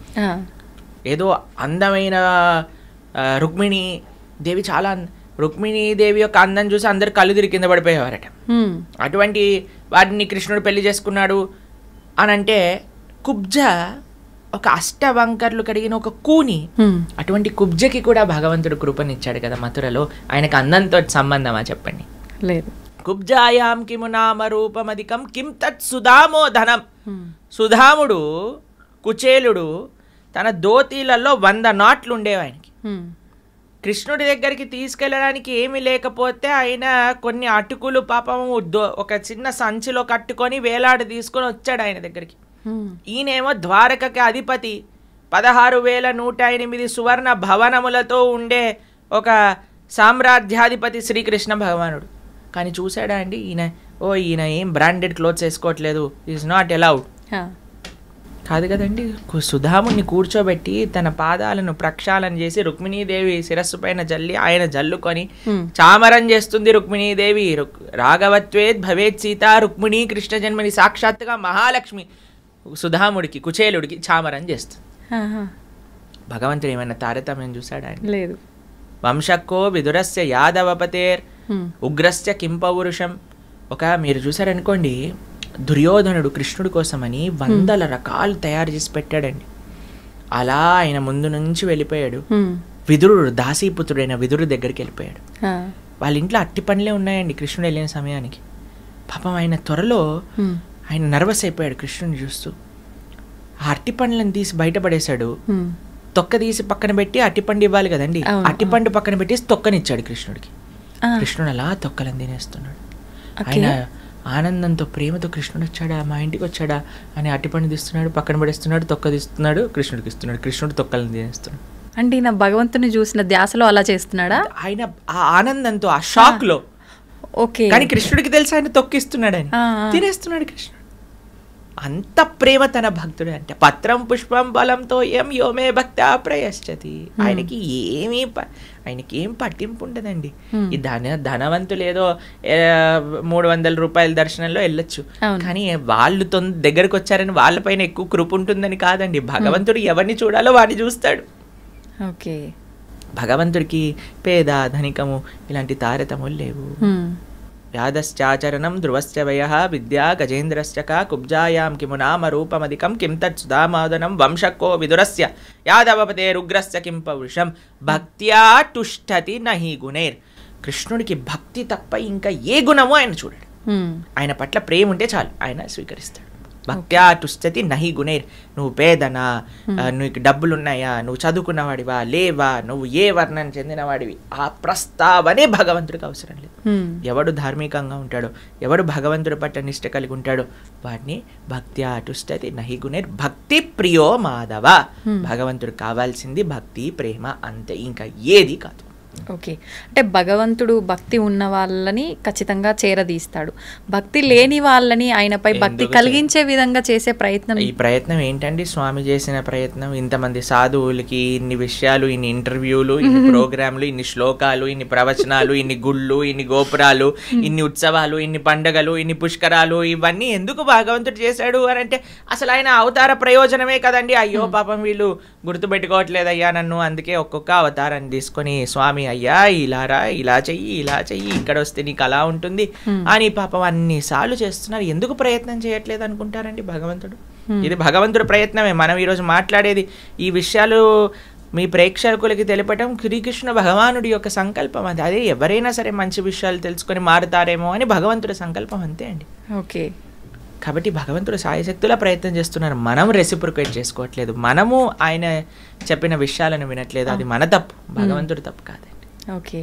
ఏదో అందమైన రుక్మిణీ దేవి, చాలా రుక్మిణీదేవి యొక్క అందం చూసి అందరు కళ్ళు తిరిగి కింద పడిపోయేవారట. అటువంటి వాటిని కృష్ణుడు పెళ్లి చేసుకున్నాడు అని అంటే కుబ్జ ఒక అష్టవంకర్లు కలిగిన ఒక కూని. అటువంటి కుబ్జకి కూడా భగవంతుడు కృపనిచ్చాడు కదా మథురలో. ఆయనకు అందంతో సంబంధమా చెప్పండి? లేదు. కుబ్జాయాం కిమునామరూపమధికం కిం తత్ సుధామోధనం. సుధాముడు కుచేలుడు తన దోతీలలో 100 నాట్లు ఉండేవి ఆయనకి. కృష్ణుడి దగ్గరికి తీసుకెళ్ళడానికి ఏమీ లేకపోతే ఆయన కొన్ని అటుకులు పాపము ఒక చిన్న సంచిలో కట్టుకొని వేలాడి తీసుకొని వచ్చాడు ఆయన దగ్గరికి. ఈయనేమో ద్వారకకి అధిపతి, 16,108 సువర్ణ భవనములతో ఉండే ఒక సామ్రాజ్యాధిపతి శ్రీకృష్ణ భగవానుడు. కానీ చూసాడా అండి ఈయన ఏం బ్రాండెడ్ క్లోత్స్ వేసుకోవట్లేదు, ఈజ్ నాట్ అలౌడ్ కాదు కదండి. సుధాముని కూర్చోబెట్టి తన పాదాలను ప్రక్షాళన చేసి రుక్మిణీదేవి శిరస్సు పైన జల్లి ఆయన జల్లుకొని చామరం చేస్తుంది రుక్మిణీదేవి. రాఘవత్వేద్ భవేత్ సీత రుక్మిణీ కృష్ణ జన్మని, సాక్షాత్తుగా మహాలక్ష్మి సుధాముడికి కుచేలుడికి చామరం చేస్తుంది. భగవంతుడు ఏమైనా తారతమ్యం చూశాడా అండి? లేదు. వంశక్కో విదురస్య యాదవపతేర్ ఉగ్రస్య కింపౌరుషం. మీరు చూసారనుకోండి, దుర్యోధనుడు కృష్ణుడి కోసమని 100 రకాలు తయారు చేసి పెట్టాడండి. అలా ఆయన ముందు నుంచి వెళ్ళిపోయాడు. విదురుడు దాసీపుత్రుడైన విదురుడి దగ్గరికి వెళ్ళిపోయాడు. వాళ్ళ ఇంట్లో అట్టి పనులే ఉన్నాయండి కృష్ణుడు వెళ్ళిన సమయానికి. పాపం ఆయన త్వరలో ఆయన నర్వస్ అయిపోయాడు కృష్ణుడిని చూస్తూ. ఆ అట్టి పండ్లను తీసి బయటపడేశాడు. తొక్క తీసి పక్కన పెట్టి అట్టిపండు ఇవ్వాలి కదండి, అట్టిపండు పక్కన పెట్టేసి తొక్కనిచ్చాడు కృష్ణుడికి. కృష్ణుడు అలా తొక్కలను తినేస్తున్నాడు. ఆయన ఆనందంతో ప్రేమతో కృష్ణుడు వచ్చాడా, మా ఇంటికి వచ్చాడా అని అట్టిపండు తీస్తున్నాడు, పక్కన పడేస్తున్నాడు, తొక్క తీస్తున్నాడు, కృష్ణుడికి ఇస్తున్నాడు. కృష్ణుడు తొక్కలను తినేస్తున్నాడు. అంటే ఈయన భగవంతుని చూసిన ధ్యాసలో అలా చేస్తున్నాడా? ఆయన ఆ ఆనందంతో, ఆ షాక్ లో. ఓకే. కానీ కృష్ణుడికి తెలిసి ఆయన తొక్కిస్తున్నాడు, అని తినేస్తున్నాడు కృష్ణుడు. అంత ప్రేమ తన భక్తుడు అంటే. పత్రం పుష్పం ఫలంతో ఏం యోమే భక్త ప్రయశ్చతి. ఆయనకి ఏం పట్టింపు ఉండదండి. ఈ ధనవంతులు ఏదో 300 రూపాయల దర్శనంలో వెళ్ళొచ్చు, కానీ వాళ్ళు దగ్గరకు వచ్చారని వాళ్ళపైన ఎక్కువ కృప ఉంటుందని కాదండి. భగవంతుడు ఎవరిని చూడాలో వాడిని చూస్తాడు. ఓకే. భగవంతుడికి పేద ధనికము ఇలాంటి తారతములు లేవు. యాదశ్చాచరణం ధ్రువశ్చ వయః విద్యా గజేంద్రశ్చ కా కుబ్జాయాం కిము నామ రూపమధికం కిం తత్ సుధామాదనం వంశక్కో విదురస్య యాదవపతేరుగ్రస్య కిం పౌరుషం భక్త్యా తుష్టతి నహి గుణైర్. కృష్ణుడికి భక్తి తప్ప ఇంకా ఏ గుణము ఆయన చూడడు. ఆయన పట్ల ప్రేమ ఉంటే చాలు, ఆయన స్వీకరిస్తాడు. భక్త్యా తుష్టతి నహి గుణైర్. నువ్వు పేదనా, నీకు డబ్బులున్నాయా, నువ్వు చదువుకున్నవాడివా లేవా, నువ్వు ఏ వర్ణాన్ని చెందినవాడివి, ఆ ప్రస్తావనే భగవంతుడికి అవసరం లేదు. ఎవడు ధార్మికంగా ఉంటాడో, ఎవడు భగవంతుడి పట్ల నిష్ట కలిగి ఉంటాడో వాడిని భక్త్యా తుష్టతి నహి గుణైర్. భక్తి ప్రియో మాధవ. భగవంతుడికి కావాల్సింది భక్తి ప్రేమ అంతే, ఇంకా ఏది కాదు. ఓకే. అంటే భగవంతుడు భక్తి ఉన్న వాళ్ళని ఖచ్చితంగా చేరదీస్తాడు, భక్తి లేని వాళ్ళని ఆయనపై భక్తి కలిగించే విధంగా చేసే ప్రయత్నం. ఈ ప్రయత్నం ఏంటండి స్వామి చేసిన ప్రయత్నం? ఇంతమంది సాధువులకి ఇన్ని విషయాలు, ఇన్ని ఇంటర్వ్యూలు, ఇన్ని ప్రోగ్రాంలు, ఇన్ని శ్లోకాలు, ఇన్ని ప్రవచనాలు, ఇన్ని గుళ్ళు, ఇన్ని గోపురాలు, ఇన్ని ఉత్సవాలు, ఇన్ని పండగలు, ఇన్ని పుష్కరాలు, ఇవన్నీ ఎందుకు భగవంతుడు చేశాడు అని అంటే అసలు ఆయన అవతార ప్రయోజనమే కదండి. అయ్యో పాపం వీళ్ళు గుర్తుపెట్టుకోవట్లేదయ్యా నన్ను, అందుకే ఒక్కొక్క అవతారాన్ని తీసుకొని స్వామి అయ్యా ఇలారా, ఇలా చెయ్యి, ఇలా చెయ్యి, ఇక్కడ వస్తే నీకు అలా ఉంటుంది అని పాపం అన్నిసార్లు చేస్తున్నారు. ఎందుకు ప్రయత్నం చేయట్లేదు అనుకుంటారండి భగవంతుడు? ఇది భగవంతుడి ప్రయత్నమే. మనం ఈరోజు మాట్లాడేది ఈ విషయాలు మీ ప్రేక్షకులకి తెలిపటం శ్రీకృష్ణ భగవానుడి యొక్క సంకల్పం. అది అదే ఎవరైనా సరే మంచి విషయాలు తెలుసుకొని మారుతారేమో అని భగవంతుడి సంకల్పం, అంతే అండి. ఓకే. కాబట్టి భగవంతుడు సాయశక్తులా ప్రయత్నం చేస్తున్నారు. మనం రెసిప్రొకేట్ చేసుకోవట్లేదు, మనము ఆయన చెప్పిన విషయాలను వినట్లేదు. అది మన తప్పు, భగవంతుడు తప్పు కాదండి. ఓకే.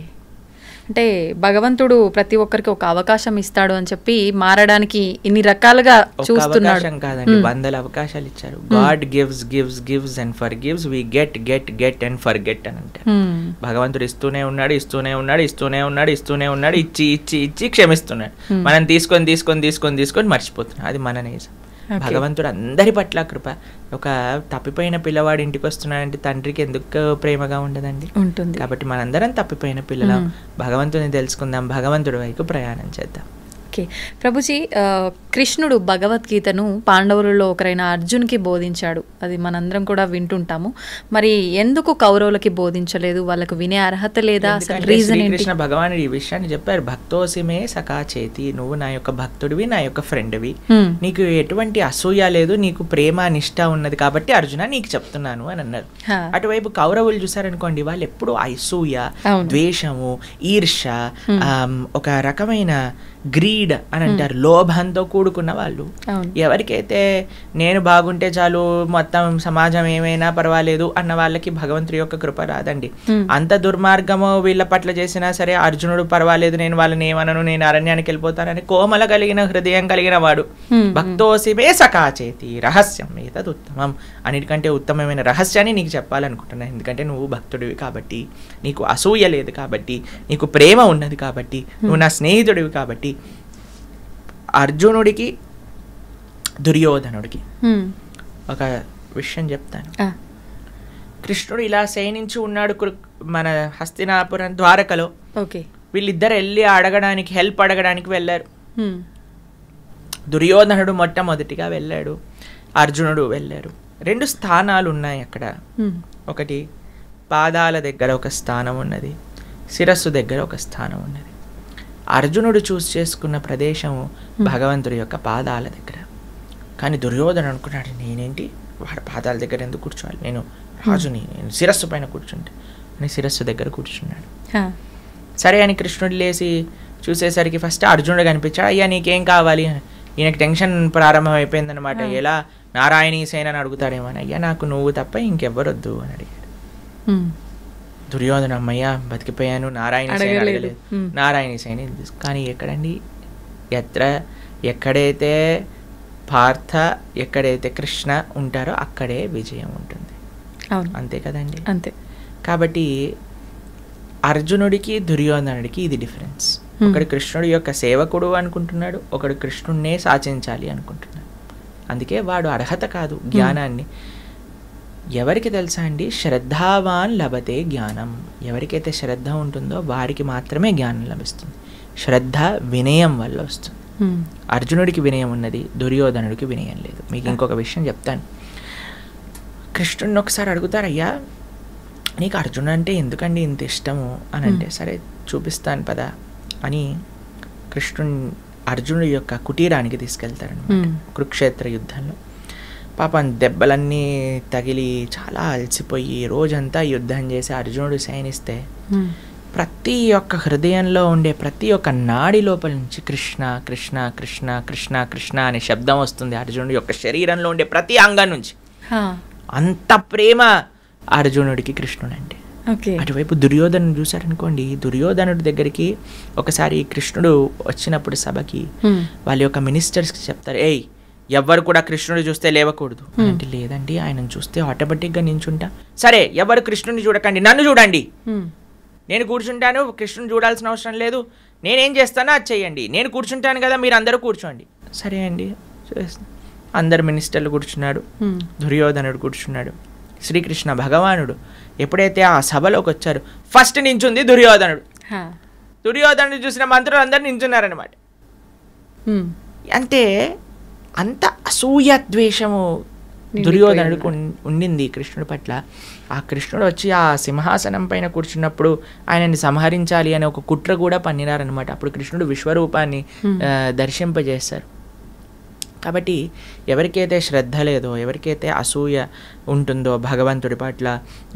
అంటే భగవంతుడు ప్రతి ఒక్కరికి ఒక అవకాశం ఇస్తాడు అని చెప్పి మారడానికి ఇన్ని రకాలుగా చూస్తున్నాడు. అవకాశం కాదండి, 100 అవకాశాలు ఇచ్చారు. God gives gives gives and forgives, we get get get and forget అని అంటారు. భగవంతుడు ఇస్తూనే ఉన్నాడు, ఇస్తూనే ఉన్నాడు, ఇస్తూనే ఉన్నాడు, ఇస్తూనే ఉన్నాడు, ఇచ్చి ఇచ్చి ఇచ్చి క్షమిస్తున్నాడు. మనం తీసుకొని తీసుకొని తీసుకొని తీసుకొని మర్చిపోతున్నాం. అది మన నేజం. భగవంతుడు అందరి పట్ల కృప. ఒక తప్పిపోయిన పిల్లవాడు ఇంటికి వస్తున్నాడంటే తండ్రికి ఎందుకు ప్రేమగా ఉండదండి? ఉంటుంది. కాబట్టి మనందరం తప్పిపోయిన పిల్లలం. భగవంతుని తెలుసుకుందాం, భగవంతుడి వైపు ప్రయాణం చేద్దాం. ఓకే. ప్రభుజీ, కృష్ణుడు భగవద్గీతను పాండవులలో ఒకరైన అర్జున్కి బోధించాడు, అది మనందరం కూడా వింటుంటాము. మరి ఎందుకు కౌరవులకి బోధించలేదు? వాళ్ళకు వినే అర్హత లేదా? అసలు రీజన్ ఏంటి? కృష్ణ భగవానుడు ఈ విషయాన్ని చెప్పారు. భక్తోసిమే సఖా చేతి, నువ్వు నా యొక్క భక్తుడివి, నా యొక్క ఫ్రెండ్వి, నీకు ఎటువంటి అసూయ లేదు, నీకు ప్రేమ నిష్ట ఉన్నది కాబట్టి అర్జున నీకు చెప్తున్నాను అని అన్నారు. అటువైపు కౌరవులు చూసారనుకోండి, వాళ్ళు ఎప్పుడు అసూయ, ద్వేషము, ఈర్ష, ఒక రకమైన గ్రీడ్, గ్రీడ్ అని అంటారు, లోభంతో కూడుకున్న వాళ్ళు. ఎవరికైతే నేను బాగుంటే చాలు, మొత్తం సమాజం ఏమైనా పర్వాలేదు అన్న వాళ్ళకి భగవంతుడి యొక్క కృప రాదండి. అంత దుర్మార్గము వీళ్ళ పట్ల చేసినా సరే అర్జునుడు పర్వాలేదు, నేను వాళ్ళని ఏమనను, నేను అరణ్యానికి వెళ్ళిపోతానని కోమల కలిగిన హృదయం కలిగిన వాడు. భక్తోసిమే సకాచేతి రహస్యం ఏతద్ ఉత్తమం, అన్నిటికంటే ఉత్తమమైన రహస్యాన్ని నీకు చెప్పాలనుకుంటున్నాను. ఎందుకంటే నువ్వు భక్తుడివి కాబట్టి, నీకు అసూయ లేదు కాబట్టి, నీకు ప్రేమ ఉన్నది కాబట్టి, నువ్వు నా స్నేహితుడివి కాబట్టి. అర్జునుడికి దుర్యోధనుడికి ఒక విషయం చెప్తాను. కృష్ణుడు ఇలా శయనించి ఉన్నాడు మన హస్తినాపురం ద్వారకలో. వీళ్ళిద్దరు వెళ్ళి అడగడానికి, హెల్ప్ అడగడానికి వెళ్ళారు. దుర్యోధనుడు మొట్టమొదటిగా వెళ్ళాడు, అర్జునుడు వెళ్ళారు. 2 స్థానాలు ఉన్నాయి అక్కడ. ఒకటి పాదాల దగ్గర ఒక స్థానం ఉన్నది, శిరస్సు దగ్గర ఒక స్థానం ఉన్నది. అర్జునుడు చూస్ చేసుకున్న ప్రదేశము భగవంతుడి యొక్క పాదాల దగ్గర. కానీ దుర్యోధన అనుకున్నాడు, నేనేంటి వాడి పాదాల దగ్గర ఎందుకు కూర్చోవాలి, నేను రాజుని, నేను శిరస్సు పైన కూర్చుంటే అని శిరస్సు దగ్గర కూర్చున్నాడు. సరే అని కృష్ణుడు లేచి చూసేసరికి ఫస్ట్ అర్జునుడు కనిపించాడు. అయ్యా నీకేం కావాలి? ఈయనకి టెన్షన్ ప్రారంభం అయిపోయిందనమాట. ఎలా నారాయణీ సేన అని అడుగుతాడేమో అని. అయ్యా నాకు నువ్వు తప్ప ఇంకెవ్వరొద్దు అని అడిగాడు. దుర్యోధన అమ్మయ్య బతికిపోయాను, నారాయణ సేన అడగలేదు, నారాయణ సేన. కానీ ఎక్కడండి, ఎక్కడైతే పార్థ, ఎక్కడైతే కృష్ణ ఉంటారో అక్కడే విజయం ఉంటుంది. అంతే కదండి. అంతే. కాబట్టి అర్జునుడికి దుర్యోధనుడికి ఇది డిఫరెన్స్. ఒకడు కృష్ణుడి యొక్క సేవకుడు అనుకుంటున్నాడు, ఒకడు కృష్ణుడినే సాచించాలి అనుకుంటున్నాడు. అందుకే వాడు అర్హత కాదు జ్ఞానాన్ని. ఎవరికి తెలుసా అండి, శ్రద్ధావాన్ లభతే జ్ఞానం. ఎవరికైతే శ్రద్ధ ఉంటుందో వారికి మాత్రమే జ్ఞానం లభిస్తుంది. శ్రద్ధ వినయం వల్ల వస్తుంది. అర్జునుడికి వినయం ఉన్నది, దుర్యోధనుడికి వినయం లేదు. మీకు ఇంకొక విషయం చెప్తాను. కృష్ణుడిని ఒకసారి అడుగుతారు, అయ్యా నీకు అర్జునుడు అంటే ఎందుకండి ఇంత ఇష్టము అని అంటే, సరే చూపిస్తాను పదా అని అర్జునుడి యొక్క కుటీరానికి తీసుకెళ్తారనమాట. కురుక్షేత్ర యుద్ధంలో పాపం దెబ్బలన్నీ తగిలి చాలా అలసిపోయి రోజంతా యుద్ధం చేసి అర్జునుడు శయనిస్తే ప్రతి ఒక్క హృదయంలో ఉండే ప్రతి ఒక్క నాడి లోపల నుంచి కృష్ణ కృష్ణ కృష్ణ కృష్ణ కృష్ణ అనే శబ్దం వస్తుంది. అర్జునుడి యొక్క శరీరంలో ఉండే ప్రతి అంగం నుంచి. అంత ప్రేమ అర్జునుడికి కృష్ణుడు అంటే. అటువైపు దుర్యోధను చూసారనుకోండి, దుర్యోధనుడి దగ్గరికి ఒకసారి కృష్ణుడు వచ్చినప్పుడు సభకి వాళ్ళ యొక్క మినిస్టర్స్కి చెప్తారు, ఏయ్ ఎవరు కూడా కృష్ణుడు చూస్తే లేవకూడదు అంటే, లేదండి ఆయనను చూస్తే ఆటోమేటిక్గా నించుంటా. సరే ఎవరు కృష్ణుడిని చూడకండి, నన్ను చూడండి, నేను కూర్చుంటాను, కృష్ణుని చూడాల్సిన అవసరం లేదు, నేనేం చేస్తానో అది చెయ్యండి, నేను కూర్చుంటాను కదా మీరు అందరూ కూర్చోండి. సరే అండి, అందరు మినిస్టర్లు కూర్చున్నాడు, దుర్యోధనుడు కూర్చున్నాడు. శ్రీకృష్ణ భగవానుడు ఎప్పుడైతే ఆ సభలోకి వచ్చారు ఫస్ట్ నించుంది దుర్యోధనుడు. దుర్యోధనుడు చూసిన మంత్రులు అందరు నించున్నారనమాట. అంటే అంత అసూయ ద్వేషము దుర్యోధనుడికి ఉండింది కృష్ణుడి పట్ల. ఆ కృష్ణుడు వచ్చి ఆ సింహాసనం పైన కూర్చున్నప్పుడు ఆయనని సంహరించాలి అనే ఒక కుట్ర కూడా పన్నినారనమాట. అప్పుడు కృష్ణుడు విశ్వరూపాన్ని దర్శింపజేశారు. కాబట్టి ఎవరికైతే శ్రద్ధ లేదో, ఎవరికైతే అసూయ ఉంటుందో భగవంతుడి పట్ల,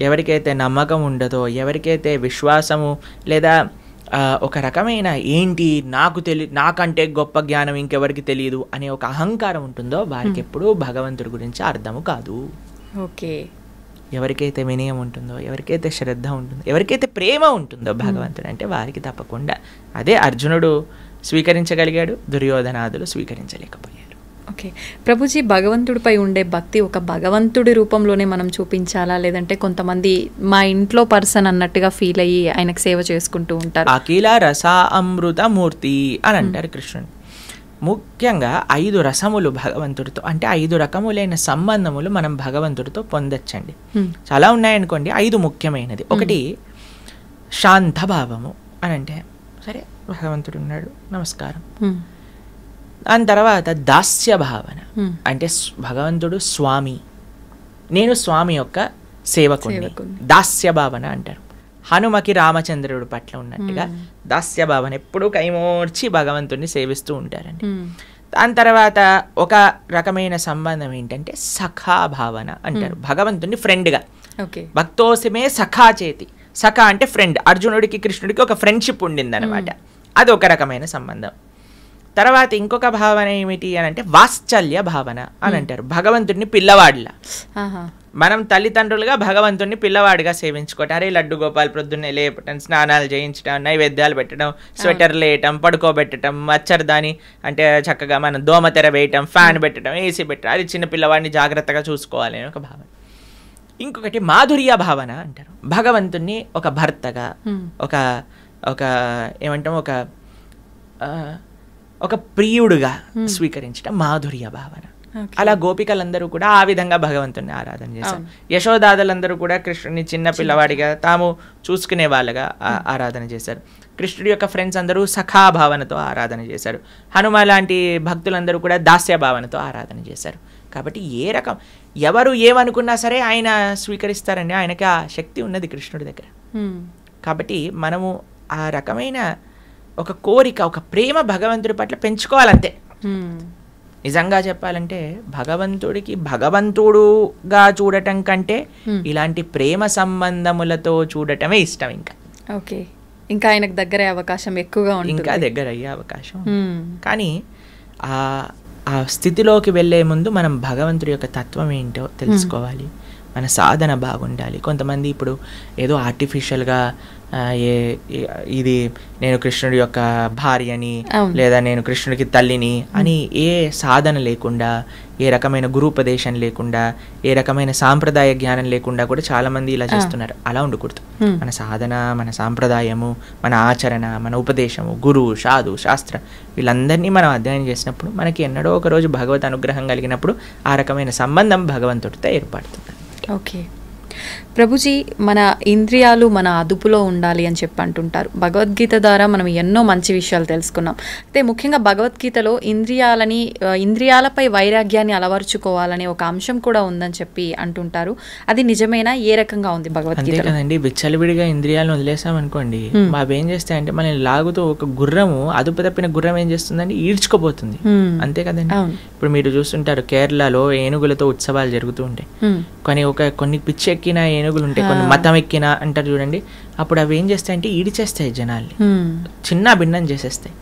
ఎవరికైతే నమ్మకం ఉండదో, ఎవరికైతే విశ్వాసము లేదా ఒక రకమైన ఏంటి నాకంటే గొప్ప జ్ఞానం ఇంకెవరికి తెలియదు అనే ఒక అహంకారం ఉంటుందో వారికి ఎప్పుడూ భగవంతుడి గురించి అర్థము కాదు. ఓకే. ఎవరికైతే వినయం ఉంటుందో, ఎవరికైతే శ్రద్ధ ఉంటుందో, ఎవరికైతే ప్రేమ ఉంటుందో భగవంతుడు అంటే వారికి తప్పకుండా అదే అర్జునుడు స్వీకరించగలిగాడు, దుర్యోధనాదులు స్వీకరించలేకపోయారు. ఓకే ప్రభుజీ, భగవంతుడిపై ఉండే భక్తి ఒక భగవంతుడి రూపంలోనే మనం చూపించాలా, లేదంటే కొంతమంది మా ఇంట్లో పర్సన్ అన్నట్టుగా ఫీల్ అయ్యి ఆయనకు సేవ చేసుకుంటూ ఉంటారు? అఖిల రస అమృత మూర్తి అని అంటారు కృష్ణుడు. ముఖ్యంగా 5 రసములు భగవంతుడితో, అంటే 5 రకములైన సంబంధములు మనం భగవంతుడితో పొందొచ్చండి. చాలా ఉన్నాయనుకోండి, 5 ముఖ్యమైనది. ఒకటి శాంత భావము అని అంటే, సరే భగవంతుడు ఉన్నాడు నమస్కారం. దాని తర్వాత దాస్య భావన, అంటే భగవంతుడు స్వామి, నేను స్వామి యొక్క సేవకుని, దాస్య భావన అంటారు. హనుమకి రామచంద్రుడి పట్ల ఉన్నట్టుగా దాస్య భావన, ఎప్పుడూ కైమోర్చి భగవంతుడిని సేవిస్తూ ఉంటారండి. దాని తర్వాత ఒక రకమైన సంబంధం ఏంటంటే సఖా భావన అంటారు. భగవంతుడిని ఫ్రెండ్గా, భక్తోసిమే సఖా చేతి, సఖా అంటే ఫ్రెండ్. అర్జునుడికి కృష్ణుడికి ఒక ఫ్రెండ్షిప్ ఉండింది అనమాట, అది ఒక రకమైన సంబంధం. తర్వాత ఇంకొక భావన ఏమిటి అని అంటే వాత్సల్య భావన అని అంటారు. భగవంతుడిని పిల్లవాడిలా, మనం తల్లిదండ్రులుగా భగవంతుడిని పిల్లవాడిగా సేవించుకోవటం. అరే లడ్డు గోపాల్ ప్రొద్దున్నే లేపటం, స్నానాలు చేయించడం, నైవేద్యాలు పెట్టడం, స్వెటర్లు వేయటం, పడుకోబెట్టడం, మచ్చర్దాని అంటే చక్కగా మనం దోమతెర వేయటం, ఫ్యాన్ పెట్టడం, ఏసీ పెట్టడం, అది చిన్న పిల్లవాడిని జాగ్రత్తగా చూసుకోవాలి అని ఒక భావన. ఇంకొకటి మాధుర్య భావన అంటారు. భగవంతుణ్ణి ఒక భర్తగా, ఒక ఒక ఏమంటాం, ఒక ప్రియుడుగా స్వీకరించడం మాధుర్య భావన. అలా గోపికలందరూ కూడా ఆ విధంగా భగవంతుని ఆరాధన చేశారు. యశోదాదులందరూ కూడా కృష్ణుని చిన్న పిల్లవాడిగా తాము చూసుకునే వాళ్ళగా ఆరాధన చేశారు. కృష్ణుడి యొక్క ఫ్రెండ్స్ అందరూ సఖా భావనతో ఆరాధన చేశారు. హనుమ లాంటి భక్తులందరూ కూడా దాస్య భావనతో ఆరాధన చేశారు. కాబట్టి ఏ రకం ఎవరు ఏమనుకున్నా సరే ఆయన స్వీకరిస్తారండి. ఆయనకి ఆ శక్తి ఉన్నది కృష్ణుడి దగ్గర. కాబట్టి మనము ఆ రకమైన ఒక కోరిక, ఒక ప్రేమ భగవంతుడి పట్ల పెంచుకోవాలంతే. నిజంగా చెప్పాలంటే భగవంతుడికి భగవంతుడుగా చూడటం కంటే ఇలాంటి ప్రేమ సంబంధములతో చూడటమే ఇష్టం. ఇంకా ఆయనకు దగ్గర అయ్యే అవకాశం ఎక్కువగా ఉంటుంది, ఇంకా దగ్గర అయ్యే అవకాశం. కానీ ఆ స్థితిలోకి వెళ్ళే ముందు మనం భగవంతుడి యొక్క తత్వం ఏంటో తెలుసుకోవాలి. మన సాధన బాగుండాలి. కొంతమంది ఇప్పుడు ఏదో ఆర్టిఫిషియల్గా ఇది నేను కృష్ణుడి యొక్క భార్యని, లేదా నేను కృష్ణుడికి తల్లిని అని ఏ సాధన లేకుండా, ఏ రకమైన గురూపదేశం లేకుండా, ఏ రకమైన సాంప్రదాయ జ్ఞానం లేకుండా కూడా చాలా మంది ఇలా చేస్తున్నారు. అలా ఉండకూడదు. మన సాధన, మన సాంప్రదాయము, మన ఆచరణ, మన ఉపదేశము, గురువు, సాధు, శాస్త్ర వీళ్ళందరినీ మనం అధ్యయనం చేసినప్పుడు మనకి ఎన్నడో ఒక రోజు భగవత్ అనుగ్రహం కలిగినప్పుడు ఆ రకమైన సంబంధం భగవంతుడితో ఏర్పడుతుంది. ఓకే ప్రభుజీ, మన ఇంద్రియాలు మన అదుపులో ఉండాలి అని చెప్పి అంటుంటారు. భగవద్గీత ద్వారా మనం ఎన్నో మంచి విషయాలు తెలుసుకున్నాం. అయితే ముఖ్యంగా భగవద్గీతలో ఇంద్రియాలపై వైరాగ్యాన్ని అలవర్చుకోవాలనే ఒక అంశం కూడా ఉందని చెప్పి అంటుంటారు. అది నిజమేనా? ఏ రకంగా ఉంది భగవద్గీత? అంతే కదండి. విచ్చలవిడిగా ఇంద్రియాలను వదిలేసాం అనుకోండి, అవి ఏం చేస్తాయంటే మనల్ని లాగుతూ, ఒక గుర్రము అదుపు తప్పిన గుర్రం ఏం చేస్తుందండి, ఈడ్చుకోపోతుంది. అంతే కదండి. ఇప్పుడు మీరు చూస్తుంటారు కేరళలో ఏనుగులతో ఉత్సవాలు జరుగుతూ ఉంటాయి. కానీ కొన్ని పిచ్చెక్కిన ఏనుగులు ఉంటాయి, కొన్ని మతం ఎక్కిన అంటారు చూడండి. అప్పుడు అవి ఏం చేస్తాయంటే ఈడిచేస్తాయి, జనాల్ని చిన్న భిన్నం చేసేస్తాయి.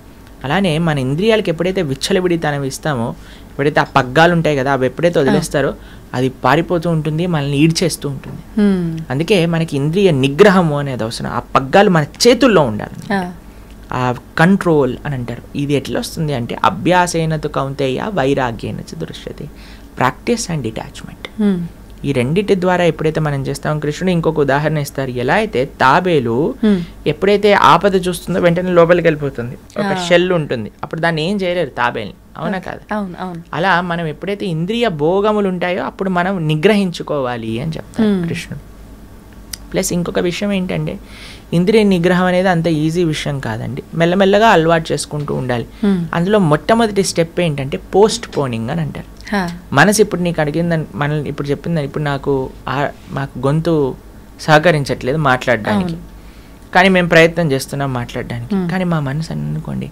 అలానే మన ఇంద్రియాలకు ఎప్పుడైతే విచ్చలవిడితనం ఇస్తామో, ఎప్పుడైతే ఆ పగ్గాలు ఉంటాయి కదా, అవి ఎప్పుడైతే వదిలేస్తారో అది పారిపోతూ ఉంటుంది, మనల్ని ఈడ్చేస్తూ ఉంటుంది. అందుకే మనకి ఇంద్రియ నిగ్రహము అనేది అవసరం. ఆ పగ్గాలు మన చేతుల్లో ఉండాలి, ఆ కంట్రోల్ అని అంటారు. ఇది ఎట్లా వస్తుంది అంటే అభ్యాసేనతు కౌంతేయ వైరాగ్యేన చ దృశ్యతే, ప్రాక్టీస్ అండ్ డిటాచ్మెంట్. ఈ రెండింటి ద్వారా ఎప్పుడైతే మనం చేస్తాం, కృష్ణుడు ఇంకొక ఉదాహరణ ఇస్తారు. ఎలా అయితే తాబేలు ఎప్పుడైతే ఆపద చూస్తుందో వెంటనే లోపలికి వెళ్ళిపోతుంది, ఒక షెల్ ఉంటుంది, అప్పుడు దాన్ని ఏం చేయలేరు తాబేల్ని, అవునా కాదు? అలా మనం ఎప్పుడైతే ఇంద్రియ భోగములు ఉంటాయో అప్పుడు మనం నిగ్రహించుకోవాలి అని చెప్తారు కృష్ణుడు. ప్లస్ ఇంకొక విషయం ఏంటంటే, ఇంద్రియ నిగ్రహం అనేది అంత ఈజీ విషయం కాదండి. మెల్లమెల్లగా అలవాటు చేసుకుంటూ ఉండాలి. అందులో మొట్టమొదటి స్టెప్ ఏంటంటే పోస్ట్ పోనింగ్ అని అంటారు. మనసు ఇప్పుడు నీకు అడిగిందని, మనల్ని ఇప్పుడు చెప్పిందని, ఇప్పుడు మాకు గొంతు సహకరించట్లేదు మాట్లాడడానికి, కానీ మేము ప్రయత్నం చేస్తున్నాం మాట్లాడడానికి. కానీ మా మనసు అనుకోండి,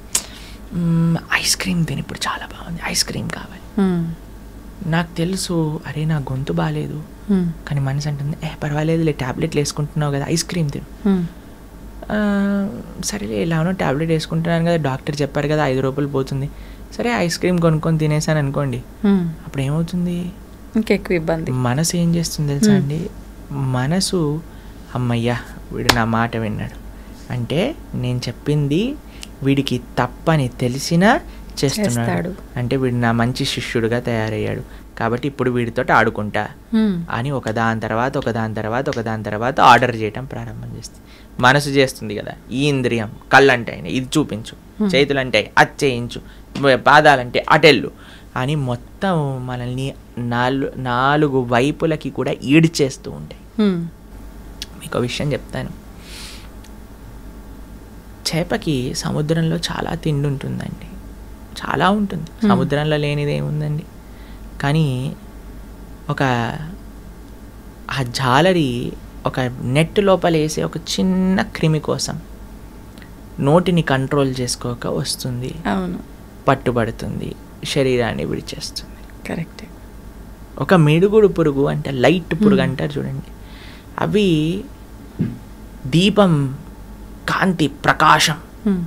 ఐస్ క్రీమ్ తిని ఇప్పుడు చాలా బాగుంది, ఐస్ క్రీమ్ కావాలి. నాకు తెలుసు, అరే నా గొంతు బాగాలేదు, కానీ మనసు అంటుంది పర్వాలేదులే, ట్యాబ్లెట్లు వేసుకుంటున్నావు కదా, ఐస్ క్రీమ్ తిను. సరేలే ఎలానో ట్యాబ్లెట్ వేసుకుంటున్నాను కదా, డాక్టర్ చెప్పారు కదా 5 రూపాయలు పోతుంది, సరే ఐస్ క్రీమ్ కొనుక్కొని తినేసాను అనుకోండి, అప్పుడు ఏమవుతుంది, ఇంకెక్కువ ఇబ్బంది. మనసు ఏం చేస్తుంది తెలుసా అండి, మనసు అమ్మయ్యా వీడు నా మాట విన్నాడు అంటే, నేను చెప్పింది వీడికి తప్పని తెలిసినా చేస్తున్నాడు అంటే వీడు నా మంచి శిష్యుడుగా తయారయ్యాడు, కాబట్టి ఇప్పుడు వీడితో ఆడుకుంటా అని ఒకదాని తర్వాత ఆర్డర్ చేయటం ప్రారంభం చేస్తుంది. మనసు చేస్తుంది కదా, ఈ ఇంద్రియం, కళ్ళంటే ఇది చూపించు, చేతులంటే అది చేయించు, పాదాలంటే అటెళ్ళు అని మొత్తం మనల్ని 4 వైపులకి కూడా ఈడ్చేస్తూ ఉంటాయి. మీకు విషయం చెప్తాను, చేపకి సముద్రంలో చాలా తిండి ఉంటుందండి, చాలా ఉంటుంది, సముద్రంలో లేనిది ఏముందండి. కానీ ఆ జాలరి ఒక నెట్ లోపల వేసే ఒక చిన్న క్రిమి కోసం నోటిని కంట్రోల్ చేసుకోక వస్తుంది, పట్టుబడుతుంది, శరీరాన్ని విడిచేస్తుంది. కరెక్ట్. ఒక మిడుగుడు పురుగు అంటే లైట్ పురుగు అంటారు చూడండి, అవి దీపం కాంతి ప్రకాశం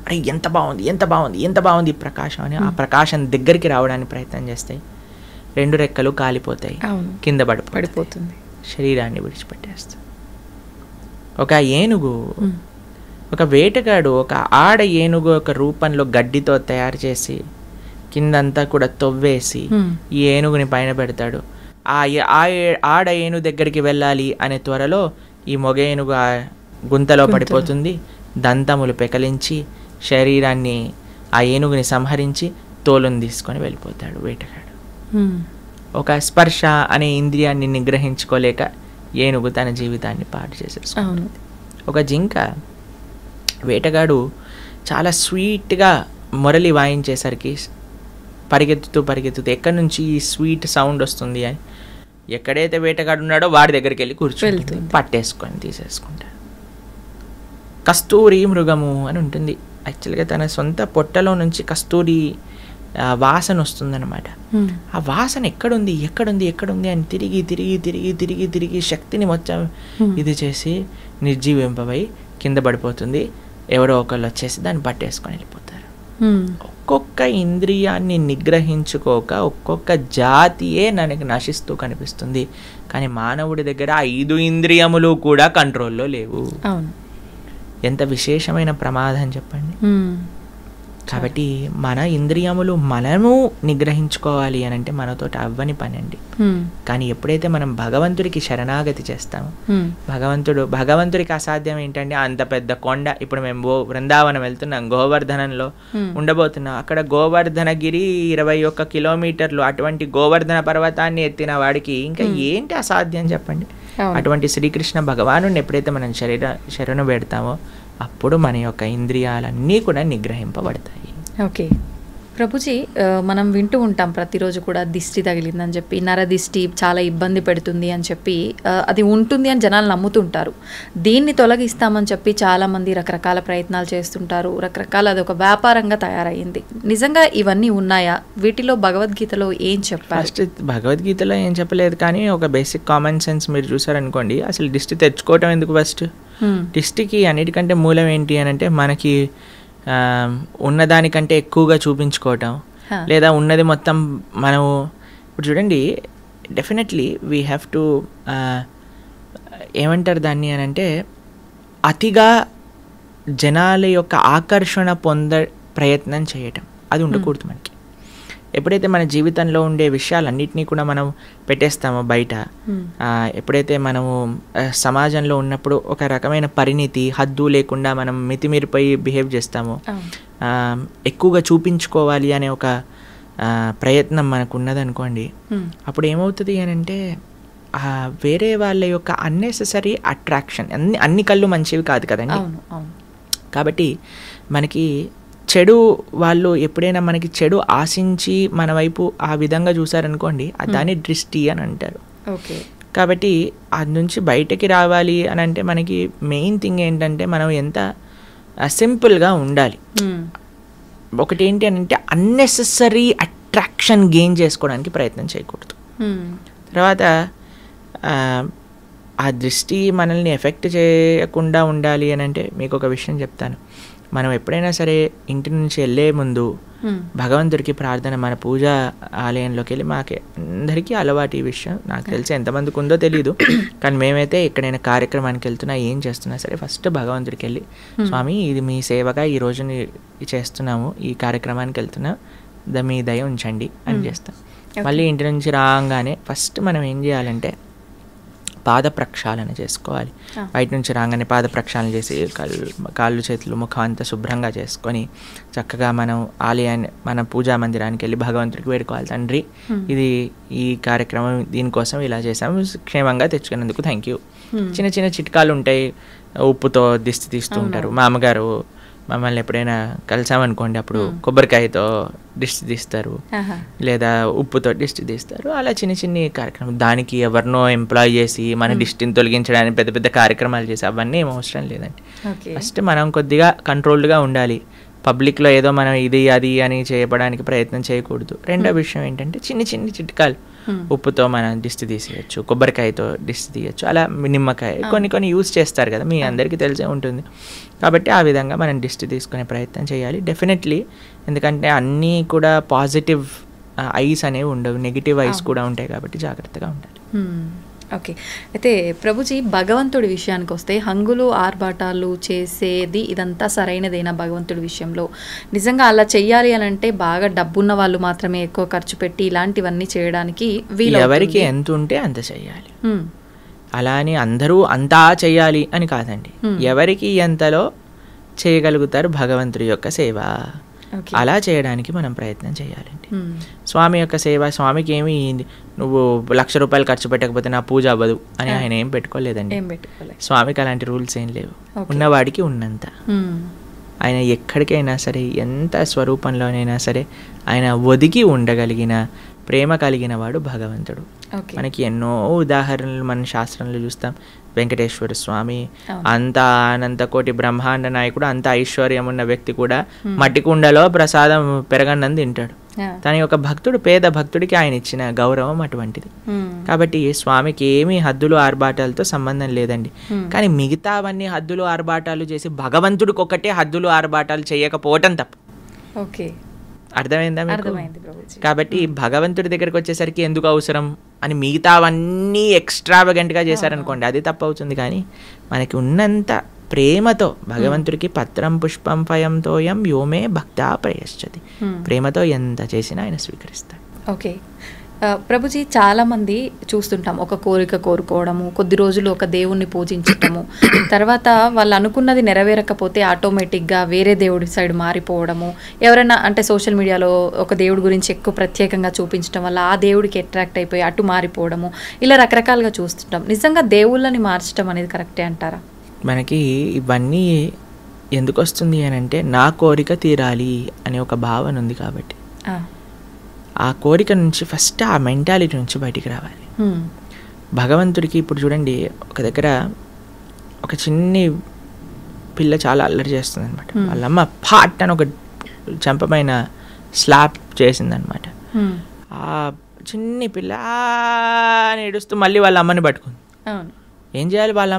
అరే ఎంత బాగుంది ఎంత బాగుంది ఎంత బాగుంది ప్రకాశం అని. ఆ ప్రకాశం దగ్గరికి రావడానికి ప్రయత్నం చేస్తాయి, 2 రెక్కలు కాలిపోతాయి, కింద పడిపోతుంది, శరీరాన్ని విడిచిపెట్టేస్తాయి. ఒక ఏనుగు, ఒక వేటగాడు ఒక ఆడ ఏనుగు ఒక రూపంలో గడ్డితో తయారు చేసి కిందంతా కూడా తవ్వేసి ఈ ఏనుగుని పైన పెడతాడు. ఆడ ఏనుగు దగ్గరికి వెళ్ళాలి అనే త్వరలో ఈ మొగ ఏనుగు ఆ గుంతలో పడిపోతుంది. దంతములు పెకలించి శరీరాన్ని ఆ ఏనుగుని సంహరించి తోలుని తీసుకొని వెళ్ళిపోతాడు వేటగాడు. ఒక స్పర్శ అనే ఇంద్రియాన్ని నిగ్రహించుకోలేక ఏనుగు తన జీవితాన్ని పాడు చేసేసుకుంది. ఒక జింక, వేటగాడు చాలా స్వీట్గా మొరలి వాయించేసరికి పరిగెత్తుతూ ఎక్కడి నుంచి ఈ స్వీట్ సౌండ్ వస్తుంది అని ఎక్కడైతే వేటగాడు ఉన్నాడో వాడి దగ్గరికి వెళ్ళి కూర్చొని పట్టేసుకొని తీసేసుకుంటాడు. కస్తూరి మృగము అని ఉంటుంది. యాక్చువల్గా తన సొంత పొట్టలో నుంచి కస్తూరి వాసన వస్తుందన్నమాట. ఆ వాసన ఎక్కడుంది అని తిరిగి శక్తిని మొత్తం ఇది చేసి నిర్జీవింపబై కింద పడిపోతుంది. ఎవరో ఒకళ్ళు వచ్చేసి దాన్ని పట్టేసుకొని వెళ్ళిపోతారు. ఒక్కొక్క ఇంద్రియాన్ని నిగ్రహించుకోక ఒక్కొక్క జాతియే మనకి నశిస్తూ కనిపిస్తుంది. కానీ మానవుడి దగ్గర 5 ఇంద్రియములు కూడా కంట్రోల్లో లేవు. ఎంత విశేషమైన ప్రమాదం చెప్పండి. కాబట్టి మన ఇంద్రియములు మనము నిగ్రహించుకోవాలి అని అంటే మనతోటి అవ్వని పని అండి. కానీ ఎప్పుడైతే మనం భగవంతుడికి శరణాగతి చేస్తామో, భగవంతుడికి అసాధ్యం ఏంటంటే అంత పెద్ద కొండ. ఇప్పుడు మేము బృందావనం వెళ్తున్నాం, గోవర్ధనంలో ఉండబోతున్నాం. అక్కడ గోవర్ధనగిరి 21 కిలోమీటర్లు, అటువంటి గోవర్ధన పర్వతాన్ని ఎత్తిన వాడికి ఇంకా ఏంటి అసాధ్యం చెప్పండి. అటువంటి శ్రీకృష్ణ భగవాను ఎప్పుడైతే మనం శరణు పెడతామో అప్పుడు మన యొక్క ఇంద్రియాలన్నీ కూడా నిగ్రహింపబడతాయి. ఓకే ప్రభుజీ, మనం వింటూ ఉంటాం ప్రతిరోజు కూడా దిష్టి తగిలిందని చెప్పి, నరదిష్టి చాలా ఇబ్బంది పెడుతుంది అని చెప్పి, అది ఉంటుంది అని జనాలు నమ్ముతుంటారు. దీన్ని తొలగిస్తామని చెప్పి చాలామంది రకరకాల ప్రయత్నాలు చేస్తుంటారు. అదొక వ్యాపారంగా తయారయ్యింది. నిజంగా ఇవన్నీ ఉన్నాయా? వీటిలో భగవద్గీతలో ఏం చెప్పారు? ఫస్ట్ భగవద్గీతలో ఏం చెప్పలేదు, కానీ ఒక బేసిక్ కామన్ సెన్స్ మీరు చూసారనుకోండి, అసలు దిష్టి తెచ్చుకోవటం ఎందుకు? ఫస్ట్ దిష్టికి అన్నిటికంటే మూలం ఏంటి అని అంటే మనకి ఉన్నదానికంటే ఎక్కువగా చూపించుకోవటం, లేదా ఉన్నది మొత్తం మనము. ఇప్పుడు చూడండి, డెఫినెట్లీ వీ హ్యావ్ టు ఏమంటారు దాన్ని అని అంటే, అతిగా జనాల యొక్క ఆకర్షణ ప్రయత్నం చేయటం అది ఉండకూడదు మనకి. ఎప్పుడైతే మన జీవితంలో ఉండే విషయాలన్నింటినీ కూడా మనం పెట్టేస్తామో బయట, ఎప్పుడైతే మనము సమాజంలో ఉన్నప్పుడు ఒక రకమైన పరిణితి, హద్దు లేకుండా మనం మితిమీరిపోయి బిహేవ్ చేస్తామో, ఎక్కువగా చూపించుకోవాలి అనే ఒక ప్రయత్నం మనకు ఉన్నదనుకోండి, అప్పుడు ఏమవుతుంది అని అంటే వేరే వాళ్ళ యొక్క అన్నెసెసరీ అట్రాక్షన్. అన్ని కళ్ళు మంచివి కాదు కదండి. కాబట్టి మనకి చెడు వాళ్ళు ఎప్పుడైనా మనకి చెడు ఆశించి మన వైపు ఆ విధంగా చూసారనుకోండి, దాన్ని దృష్టి అని అంటారు. కాబట్టి అది నుంచి బయటకి రావాలి అని అంటే మనకి మెయిన్ థింగ్ ఏంటంటే మనం ఎంత సింపుల్గా ఉండాలి. ఒకటి ఏంటి అని అంటే అన్నెసెసరీ అట్రాక్షన్ గెయిన్ చేసుకోవడానికి ప్రయత్నం చేయకూడదు. తర్వాత ఆ దృష్టి మనల్ని ఎఫెక్ట్ చేయకుండా ఉండాలి అని అంటే మీకు ఒక విషయం చెప్తాను. మనం ఎప్పుడైనా సరే ఇంటి నుంచి వెళ్ళే ముందు భగవంతుడికి ప్రార్థన, మన పూజా ఆలయంలోకి వెళ్ళి, మాకు అందరికీ అలవాటు ఈ విషయం, నాకు తెలిసి ఎంతమందికి ఉందో తెలియదు, కానీ మేమైతే ఎక్కడైనా కార్యక్రమానికి వెళ్తున్నా ఏం చేస్తున్నా సరే ఫస్ట్ భగవంతుడికి వెళ్ళి, స్వామి ఇది మీ సేవగా ఈ రోజు చేస్తున్నాము, ఈ కార్యక్రమానికి వెళ్తున్నా, మీ దయ ఉంచండి అని చేస్తాం. మళ్ళీ ఇంటి నుంచి రాగానే ఫస్ట్ మనం ఏం చేయాలంటే పాద ప్రక్షాళన చేసుకోవాలి. బయట నుంచి రాగానే పాద ప్రక్షాళన చేసి కాళ్ళు చేతులు ముఖం అంతా శుభ్రంగా చేసుకొని చక్కగా మనం ఆలయాన్ని, మన పూజా మందిరానికి వెళ్ళి భగవంతుడికి వేడుకోవాలి, తండ్రి ఇది ఈ కార్యక్రమం దీనికోసం ఇలా చేసాము, క్షేమంగా తెచ్చుకున్నందుకు థ్యాంక్ యూ. చిన్న చిన్న చిట్కాలు ఉంటాయి. ఉప్పుతో దిష్టి తీస్తూ ఉంటారు. మా అమ్మగారు మమ్మల్ని ఎప్పుడైనా కలిసామనుకోండి అప్పుడు కొబ్బరికాయతో దిష్టి తీస్తారు, లేదా ఉప్పుతో దిష్టి తీస్తారు. అలా చిన్న చిన్న కార్యక్రమం, దానికి ఎవరినో ఎంప్లాయ్ చేసి మన దిష్టిని తొలగించడానికి పెద్ద పెద్ద కార్యక్రమాలు చేసి అవన్నీ ఏం అవసరం లేదండి. ఫస్ట్ మనం కొద్దిగా కంట్రోల్డ్గా ఉండాలి. పబ్లిక్లో ఏదో మనం ఇది అది అని చేయడానికి ప్రయత్నం చేయకూడదు. రెండో విషయం ఏంటంటే చిన్ని చిన్ని చిట్కాలు, ఉప్పుతో మనం దిష్టి తీసేయచ్చు, కొబ్బరికాయతో దిష్టి తీయచ్చు, అలా నిమ్మకాయ కొన్ని యూజ్ చేస్తారు కదా, మీ అందరికీ తెలిసే ఉంటుంది. కాబట్టి ఆ విధంగా మనం దిష్టి తీసుకునే ప్రయత్నం చేయాలి డెఫినెట్లీ. ఎందుకంటే అన్నీ కూడా పాజిటివ్ ఐస్ అనేవి ఉండవు, నెగిటివ్ ఐస్ కూడా ఉంటాయి, కాబట్టి జాగ్రత్తగా ఉండాలి. ఓకే. అయితే ప్రభుజీ, భగవంతుడి విషయానికి వస్తే హంగులు ఆర్భాటాలు చేసేది ఇదంతా సరైనదేనా భగవంతుడి విషయంలో? నిజంగా అలా చెయ్యాలి అని అంటే బాగా డబ్బున్న వాళ్ళు మాత్రమే ఎక్కువ ఖర్చు పెట్టి ఇలాంటివన్నీ చేయడానికి వీలు? ఎవరికి ఎంత ఉంటే అంత చెయ్యాలి, అలా అని అందరూ అంతా చెయ్యాలి అని కాదండి. ఎవరికి ఎంతలో చేయగలుగుతారు భగవంతుడి యొక్క సేవ, అలా చేయడానికి మనం ప్రయత్నం చేయాలండి. స్వామి యొక్క సేవ, స్వామికి ఏమి నువ్వు 1,00,000 రూపాయలు ఖర్చు పెట్టకపోతే నా పూజ అవ్వదు అని ఆయన ఏం పెట్టుకోలేదండి. స్వామికి అలాంటి రూల్స్ ఏం లేవు. ఉన్నవాడికి ఉన్నంత, ఆయన ఎక్కడికైనా సరే ఎంత స్వరూపంలోనైనా సరే ఆయన ఒదిగి ఉండగలిగిన ప్రేమ కలిగిన వాడు భగవంతుడు. మనకి ఎన్నో ఉదాహరణలు మన శాస్త్రంలో చూస్తాం. వెంకటేశ్వర స్వామి అంత అనంత కోటి బ్రహ్మాండ నాయకుడు, అంత ఐశ్వర్యం ఉన్న వ్యక్తి కూడా మట్టి కుండలో ప్రసాదం పెరగన్నం తింటాడు. తన యొక్క భక్తుడు, పేద భక్తుడికి ఆయన ఇచ్చిన గౌరవం అటువంటిది. కాబట్టి స్వామికి ఏమీ హద్దులు ఆర్భాటాలతో సంబంధం లేదండి. కానీ మిగతావన్నీ హద్దులు ఆర్భాటాలు చేసి భగవంతుడికి ఒకటే హద్దులు ఆర్భాటాలు చేయకపోవటం తప్పు. ఓకే, అర్థమైందా? కాబట్టి భగవంతుడి దగ్గరికి వచ్చేసరికి ఎందుకు అవసరం అని మిగతావన్నీ ఎక్స్ట్రావగెంట్గా చేశారనుకోండి, అది తప్పు అవుతుంది. కానీ మనకి ఉన్నంత ప్రేమతో భగవంతుడికి పత్రం పుష్పం ఫయంతోయం యోమే భక్తా ప్రయశ్చతి, ప్రేమతో ఎంత చేసినా ఆయన స్వీకరిస్తాడు. ఓకే ప్రభుజీ, చాలామంది చూస్తుంటాం ఒక కోరిక కోరుకోవడము, కొద్ది రోజులు ఒక దేవుణ్ణి పూజించటము, తర్వాత వాళ్ళు అనుకున్నది నెరవేరకపోతే ఆటోమేటిక్గా వేరే దేవుడి సైడ్ మారిపోవడము, ఎవరైనా అంటే సోషల్ మీడియాలో ఒక దేవుడి గురించి ఎక్కువ ప్రత్యేకంగా చూపించడం వల్ల ఆ దేవుడికి అట్రాక్ట్ అయిపోయి అటు మారిపోవడము, ఇలా రకరకాలుగా చూస్తుంటాం. నిజంగా దేవుళ్ళని మార్చడం అనేది కరెక్టే అంటారా? మనకి ఇవన్నీ ఎందుకు వస్తుంది అని అంటే, నా కోరిక తీరాలి అనే ఒక భావన ఉంది కాబట్టి ఆ కోరిక నుంచి ఫస్ట్ ఆ మెంటాలిటీ నుంచి బయటికి రావాలి. భగవంతుడికి ఇప్పుడు చూడండి, ఒక దగ్గర ఒక చిన్ని పిల్ల చాలా అల్లరి చేస్తుంది అనమాట. వాళ్ళమ్మ పాట్ అని ఒక చెంపమైన స్లాప్ చేసిందనమాట. ఆ చిన్ని పిల్ల అని ఏడుస్తూ మళ్ళీ వాళ్ళ అమ్మని పట్టుకుంది. ఏం చేయాలి? వాళ్ళ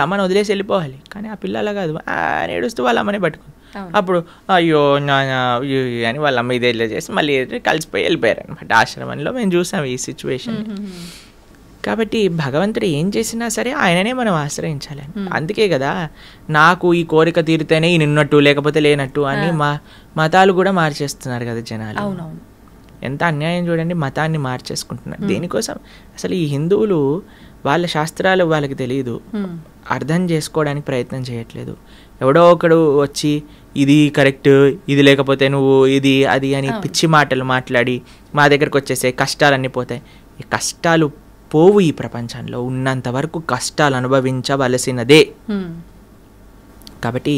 అమ్మని వదిలేసి వెళ్ళిపోవాలి. కానీ ఆ పిల్ల అలా కాదు, అని ఏడుస్తూ వాళ్ళ అమ్మని పట్టుకుంది. అప్పుడు అయ్యో అని వాళ్ళ అమ్మ ఇదే చేసి మళ్ళీ కలిసిపోయి వెళ్ళిపోయారు అనమాట. ఆశ్రమంలో మేము చూసాం ఈ సిచ్యువేషన్. కాబట్టి భగవంతుడు ఏం చేసినా సరే ఆయననే మనం ఆశ్రయించాలి. అందుకే కదా నాకు ఈ కోరిక తీరితేనే ఈ నిన్నట్టు లేకపోతే లేనట్టు అని మతాలు కూడా మార్చేస్తున్నారు కదా జనాలు. ఎంత అన్యాయం చూడండి, మతాన్ని మార్చేసుకుంటున్నారు. దేనికోసం? అసలు ఈ హిందువులు వాళ్ళ శాస్త్రాలు వాళ్ళకి తెలియదు, అర్థం చేసుకోవడానికి ప్రయత్నం చేయట్లేదు. ఎవడో ఒకడు వచ్చి ఇది కరెక్ట్, ఇది లేకపోతే నువ్వు ఇది అది అని పిచ్చి మాటలు మాట్లాడి మా దగ్గరకు వచ్చేసే కష్టాలన్నీ పోతాయి. ఈ కష్టాలు పోవు. ఈ ప్రపంచంలో ఉన్నంత వరకు కష్టాలు అనుభవించవలసినదే. కాబట్టి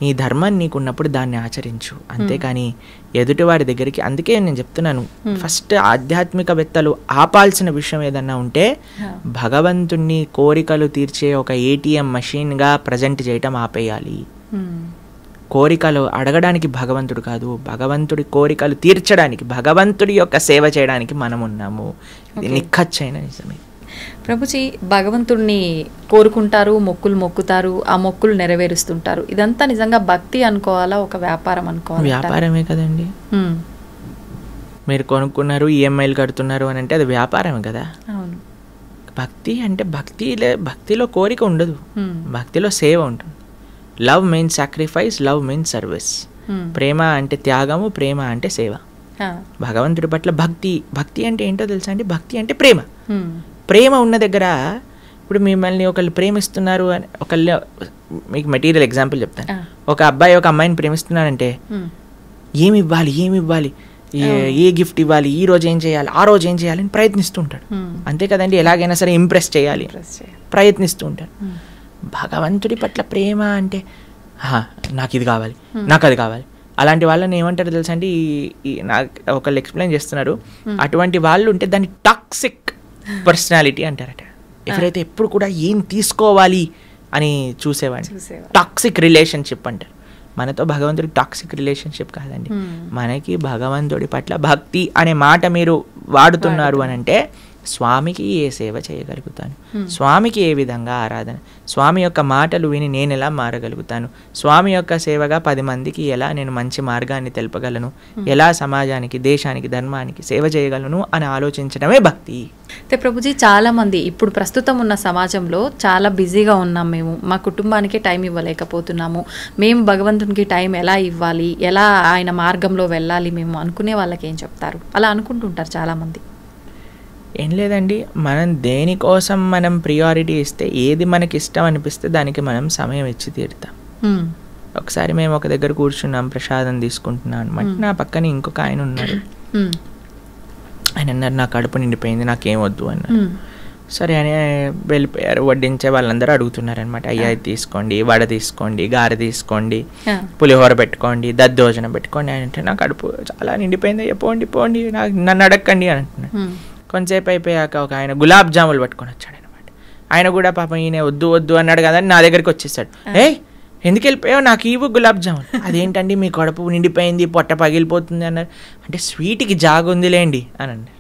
నీ ధర్మం నీకున్నప్పుడు దాన్ని ఆచరించు, అంతేకాని ఎదుటివాడి దగ్గరికి. అందుకే నేను చెప్తున్నాను, ఫస్ట్ ఆధ్యాత్మికవేత్తలు ఆపాల్సిన విషయం ఏదన్నా ఉంటే భగవంతుణ్ణి కోరికలు తీర్చే ఒక ATM మషిన్గా ప్రజెంట్ చేయటం ఆపేయాలి. కోరికలు అడగడానికి భగవంతుడు కాదు, భగవంతుడి కోరికలు తీర్చడానికి, భగవంతుడి యొక్క సేవ చేయడానికి మనం ఉన్నాము. ఇది నిక్కచ్చైన నిజమే. ప్రభుజీ, భగవంతుడిని కోరుకుంటారు, మొక్కులు మొక్కుతారు, ఆ మొక్కులు నెరవేరుస్తుంటారు. ఇదంతా నిజంగా భక్తి అనుకోవాలా, ఒక వ్యాపారం అనుకోవాలా? వ్యాపారమే కదండి. మీరు కొనుక్కున్నారు, EMIలు కడుతున్నారు అని అంటే అది వ్యాపారమే కదా. అవును. భక్తి అంటే భక్తిలో కోరిక ఉండదు, భక్తిలో సేవ ఉంటుంది. Love means sacrifice, love means service. ప్రేమ అంటే త్యాగము, ప్రేమ అంటే సేవ. భగవంతుడి పట్ల భక్తి అంటే ఏంటో తెలుసా అండి? భక్తి అంటే ప్రేమ. ప్రేమ ఉన్న దగ్గర, ఇప్పుడు మిమ్మల్ని ఒకళ్ళు ప్రేమిస్తున్నారు అని, ఒకళ్ళు, మీకు మెటీరియల్ ఎగ్జాంపుల్ చెప్తాను. ఒక అబ్బాయి ఒక అమ్మాయిని ప్రేమిస్తున్నాడంటే ఏమి ఇవ్వాలి, ఏ గిఫ్ట్ ఇవ్వాలి, ఈ రోజు ఏం చేయాలి, ఆ రోజు ఏం చేయాలి అని ప్రయత్నిస్తూ ఉంటాడు. అంతే కదండి, ఎలాగైనా సరే ఇంప్రెస్ చేయాలి ప్రయత్నిస్తూ ఉంటాడు. భగవంతుడి పట్ల ప్రేమ అంటే నాకు ఇది కావాలి, నాకు అది కావాలి. అలాంటి వాళ్ళని ఏమంటారు తెలుసా అండి? నాకు ఒకళ్ళు ఎక్స్ప్లెయిన్ చేస్తున్నారు, అటువంటి వాళ్ళు ఉంటే దాన్ని టాక్సిక్ పర్సనాలిటీ అంటారట. ఎవరైతే ఎప్పుడు కూడా ఏం తీసుకోవాలి అని చూసేవాడిని టాక్సిక్ రిలేషన్షిప్ అంటారు. మనతో భగవంతుడి టాక్సిక్ రిలేషన్షిప్ కాదండి. మనకి భగవంతుడి పట్ల భక్తి అనే మాట మీరు వాడుతున్నారు అని అంటే స్వామికి ఏ సేవ చేయగలుగుతాను, స్వామికి ఏ విధంగా ఆరాధన, స్వామి యొక్క మాటలు విని నేను ఎలా మారగలుగుతాను, స్వామి యొక్క సేవగా 10 మందికి ఎలా నేను మంచి మార్గాన్ని తెలుపగలను, ఎలా సమాజానికి, దేశానికి, ధర్మానికి సేవ చేయగలను అని ఆలోచించడమే భక్తి. అయితే ప్రభుజీ, చాలామంది ఇప్పుడు ప్రస్తుతం ఉన్న సమాజంలో చాలా బిజీగా ఉన్నాం, మేము మా కుటుంబానికి టైం ఇవ్వలేకపోతున్నాము, మేము భగవంతునికి టైం ఎలా ఇవ్వాలి, ఎలా ఆయన మార్గంలో వెళ్ళాలి మేము అనుకునే వాళ్ళకి ఏం చెప్తారు? అలా అనుకుంటుంటారు చాలామంది. ఏం లేదండి, మనం దేనికోసం మనం ప్రియారిటీ ఇస్తే, ఏది మనకి ఇష్టం అనిపిస్తే దానికి మనం సమయం ఇచ్చి తీరుతాం. ఒకసారి మేము ఒక దగ్గర కూర్చున్నాం, ప్రసాదం తీసుకుంటున్నాం అనమాట. నా పక్కన ఇంకొక ఆయన ఉన్నారు. ఆయన అన్నారు, నా కడుపు నిండిపోయింది, నాకేం వద్దు అన్నారు. సరే అని వెళ్ళిపోయారు. వడ్డించే వాళ్ళందరూ అడుగుతున్నారనమాట, అయ్యా ఇది తీసుకోండి, వడ తీసుకోండి, గారె తీసుకోండి, పులిహోర పెట్టుకోండి, దద్దోజనం పెట్టుకోండి అని అంటే, నా కడుపు చాలా నిండిపోయింది, అయ్యా పోండి పోండి, నన్ను అడగండి అని అంటున్నాను. కొంతసేపు అయిపోయాక ఒక ఆయన గులాబ్ జాములు పట్టుకొని వచ్చాడు అనమాట. ఆయన కూడా పాపం ఈయన వద్దు వద్దు అన్నాడు కదా, నా దగ్గరికి వచ్చేసాడు. ఎందుకు వెళ్ళిపోయావు, నాకు ఇవ్వు గులాబ్ జామున్. అదేంటండి మీ కడుపు నిండిపోయింది, పొట్ట పగిలిపోతుంది అన్నారు. అంటే స్వీట్కి జాగుందిలేండి అని అన్నారు.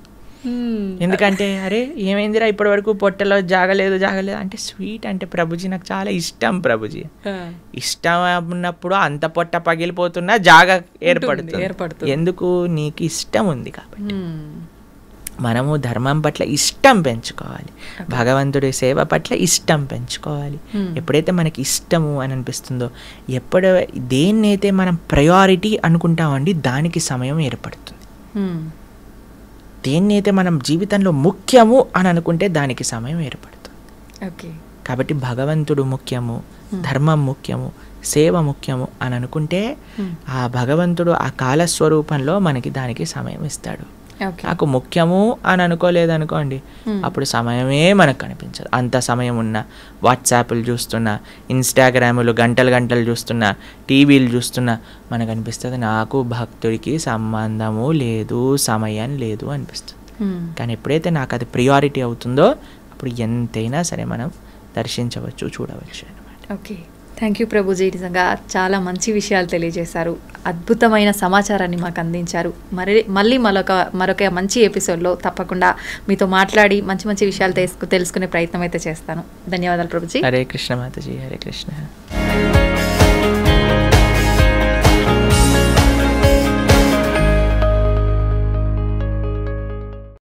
ఎందుకంటే అరే ఏమైందిరా ఇప్పటి వరకు పొట్టలో జాగలేదు అంటే స్వీట్ అంటే ప్రభుజీ నాకు చాలా ఇష్టం ప్రభుజీ. ఇష్టం ఉన్నప్పుడు అంత పొట్ట పగిలిపోతున్నా జాగ ఏర్పడుతుంది. ఎందుకు? నీకు ఇష్టం ఉంది కాబట్టి. మనము ధర్మం పట్ల ఇష్టం పెంచుకోవాలి, భగవంతుడి సేవ పట్ల ఇష్టం పెంచుకోవాలి. ఎప్పుడైతే మనకి ఇష్టము అని అనిపిస్తుందో, దేన్నైతే మనం ప్రయారిటీ అనుకుంటామండి దానికి సమయం ఏర్పడుతుంది. దేన్నైతే మనం జీవితంలో ముఖ్యము అని అనుకుంటే దానికి సమయం ఏర్పడుతుంది. కాబట్టి భగవంతుడు ముఖ్యము, ధర్మం ముఖ్యము, సేవ ముఖ్యము అని అనుకుంటే ఆ భగవంతుడు ఆ కాలస్వరూపంలో మనకి దానికి సమయం ఇస్తాడు. నాకు ముఖ్యము అని అనుకోలేదు అనుకోండి, అప్పుడు సమయమే మనకు కనిపించదు. అంత సమయం ఉన్నా వాట్సాప్లు చూస్తున్నా, ఇన్స్టాగ్రాములు గంటలు చూస్తున్నా, టీవీలు చూస్తున్నా మనకు అనిపిస్తుంది నాకు భక్తుడికి సంబంధము లేదు, సమయం లేదు అనిపిస్తుంది. కానీ ఎప్పుడైతే నాకు అది ప్రియారిటీ అవుతుందో అప్పుడు ఎంతైనా సరే మనం దర్శించవచ్చు, చూడవచ్చు అన్నమాట. Okay, thank you Prabhuji. నిజంగా చాలా మంచి విషయాలు తెలియజేశారు, అద్భుతమైన సమాచారాన్ని మాకు అందించారు. మళ్ళీ మరొక మంచి ఎపిసోడ్లో తప్పకుండా మీతో మాట్లాడి మంచి విషయాలు తెలుసుకునే ప్రయత్నం అయితే చేస్తాను. ధన్యవాదాలు ప్రభుజీ. హరే కృష్ణ మాతాజీ, హరే కృష్ణ.